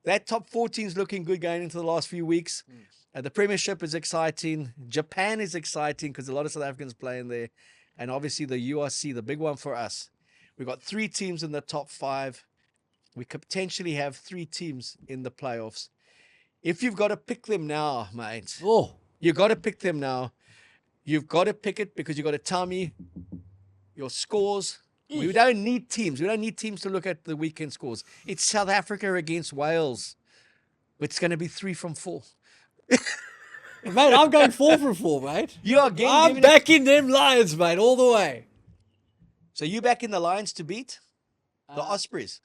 that top 14 is looking good going into the last few weeks. The Premiership is exciting. Japan is exciting because a lot of South Africans playing there. And obviously the URC, the big one for us. We've got 3 teams in the top 5. We could potentially have 3 teams in the playoffs. If you've got to pick them now, mate. You've got to pick them now. You've got to pick it because you've got to tell me your scores. We don't need teams. We don't need teams to look at the weekend scores. It's South Africa against Wales. It's going to be 3 from 4. Mate, I'm going 4 from 4, mate. I'm backing them Lions, mate, all the way. So you backing the Lions to beat the Ospreys?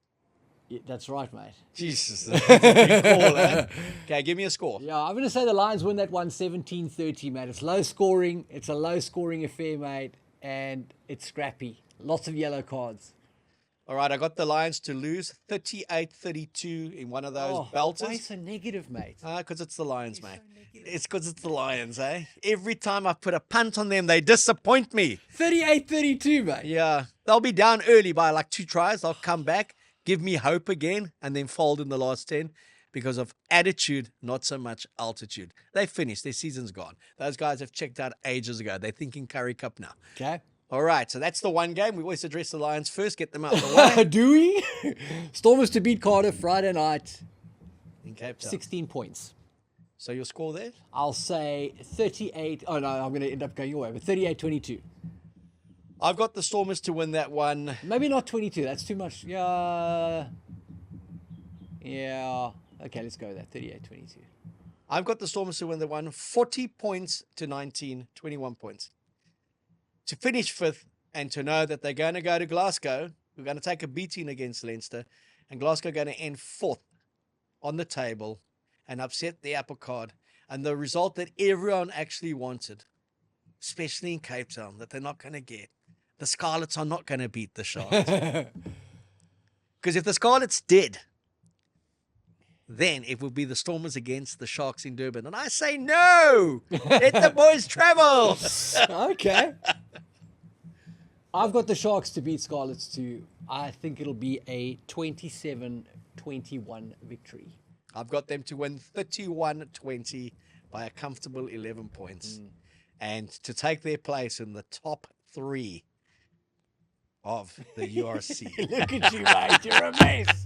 Yeah, that's right, mate. Jesus, that's a big call, eh? Okay, give me a score. Yeah, I'm going to say the Lions win that one 17-30, mate. It's low scoring. It's a low scoring affair, mate. And it's scrappy. Lots of yellow cards. All right, I got the Lions to lose 38-32 in one of those Why belters. so negative, mate? Because it's the Lions, mate. It's because it's the Lions, eh? Every time I put a punt on them, they disappoint me. 38-32, mate. Yeah, they'll be down early by like 2 tries. They'll come back, give me hope again, and then fold in the last 10 because of attitude, not so much altitude. They finished. Their season's gone. Those guys have checked out ages ago. They're thinking Currie Cup now. Okay. All right, so that's the one game. We always address the Lions first, get them out of the way. Do we? Stormers to beat Cardiff Friday night. In Cape Town. 16 points. So your score there? I'll say 38. Oh, no, I'm going to end up going your way, but 38-22. I've got the Stormers to win that one. Maybe not 22. That's too much. Yeah. Yeah. Okay, let's go with that. 38-22. I've got the Stormers to win the one. 40 points to 19, 21 points. To finish fifth and to know that they're going to go to Glasgow. We're going to take a beating against Leinster. And Glasgow are going to end fourth on the table and upset the apple cart. And the result that everyone actually wanted, especially in Cape Town, that they're not going to get. The Scarlets are not going to beat the Sharks. Because if the Scarlets did, then it would be the Stormers against the Sharks in Durban. And I say no! Let the boys travel! Okay. I've got the Sharks to beat Scarlets too. I think it'll be a 27-21 victory. I've got them to win 31-20 by a comfortable 11 points. And to take their place in the top 3 of the URC. Look at you, mate. You're a mess.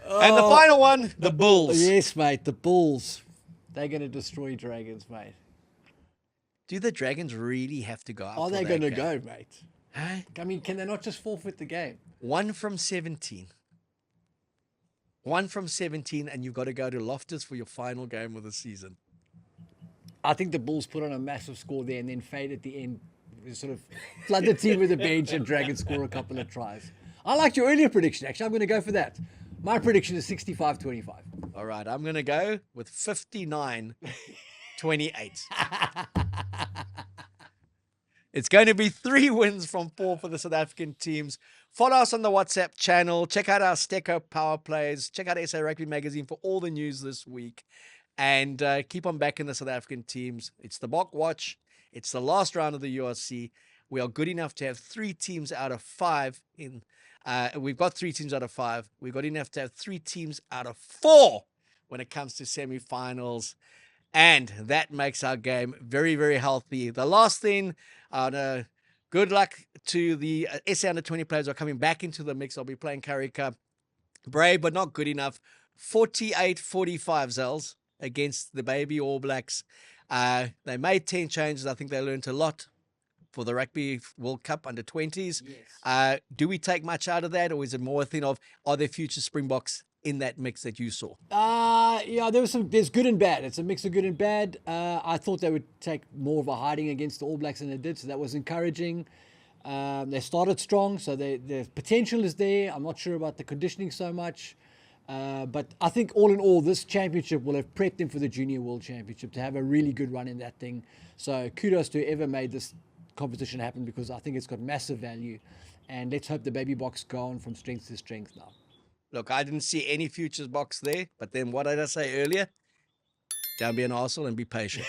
And the final one, the Bulls. Yes, mate. The Bulls. They're going to destroy Dragons, mate. Do the Dragons really have to go up? Are they going to go, mate? Huh? I mean, can they not just forfeit the game? 1 from 17. 1 from 17, and you've got to go to Loftus for your final game of the season. I think the Bulls put on a massive score there and then fade at the end. Sort of flood the team with a bench and Dragons score a couple of tries. I liked your earlier prediction, actually. I'm going to go for that. My prediction is 65-25. All right, I'm going to go with 59-28. It's going to be 3 wins from 4 for the South African teams. Follow us on the WhatsApp channel. Check out our Stecco Power Plays. Check out SA Rugby Magazine for all the news this week. And keep on backing the South African teams. It's the Bok Watch. It's the last round of the URC. We are good enough to have 3 teams out of 5 in. We've got 3 teams out of 5. We've got enough to have 3 teams out of 4 when it comes to semi-finals. And that makes our game very, very healthy. The last thing, good luck to the SA Under-20 players who are coming back into the mix. I'll be playing Currie Cup. Brave, but not good enough. 48-45, Zels, against the baby All Blacks. They made 10 changes. I think they learned a lot for the Rugby World Cup Under-20s. Yes. Do we take much out of that, or is it more a thing of, are there future Springboks in that mix that you saw? Yeah, there's good and bad. It's a mix of good and bad. I thought they would take more of a hiding against the All Blacks than they did, so that was encouraging. They started strong, so the potential is there. I'm not sure about the conditioning so much. But I think all in all, this championship will have prepped them for the Junior World Championship to have a really good run in that thing. So kudos to whoever made this competition happen, because I think it's got massive value. And let's hope the baby box go on from strength to strength now. Look, I didn't see any futures box there, but then what did I say earlier? Don't be an arsehole and be patient.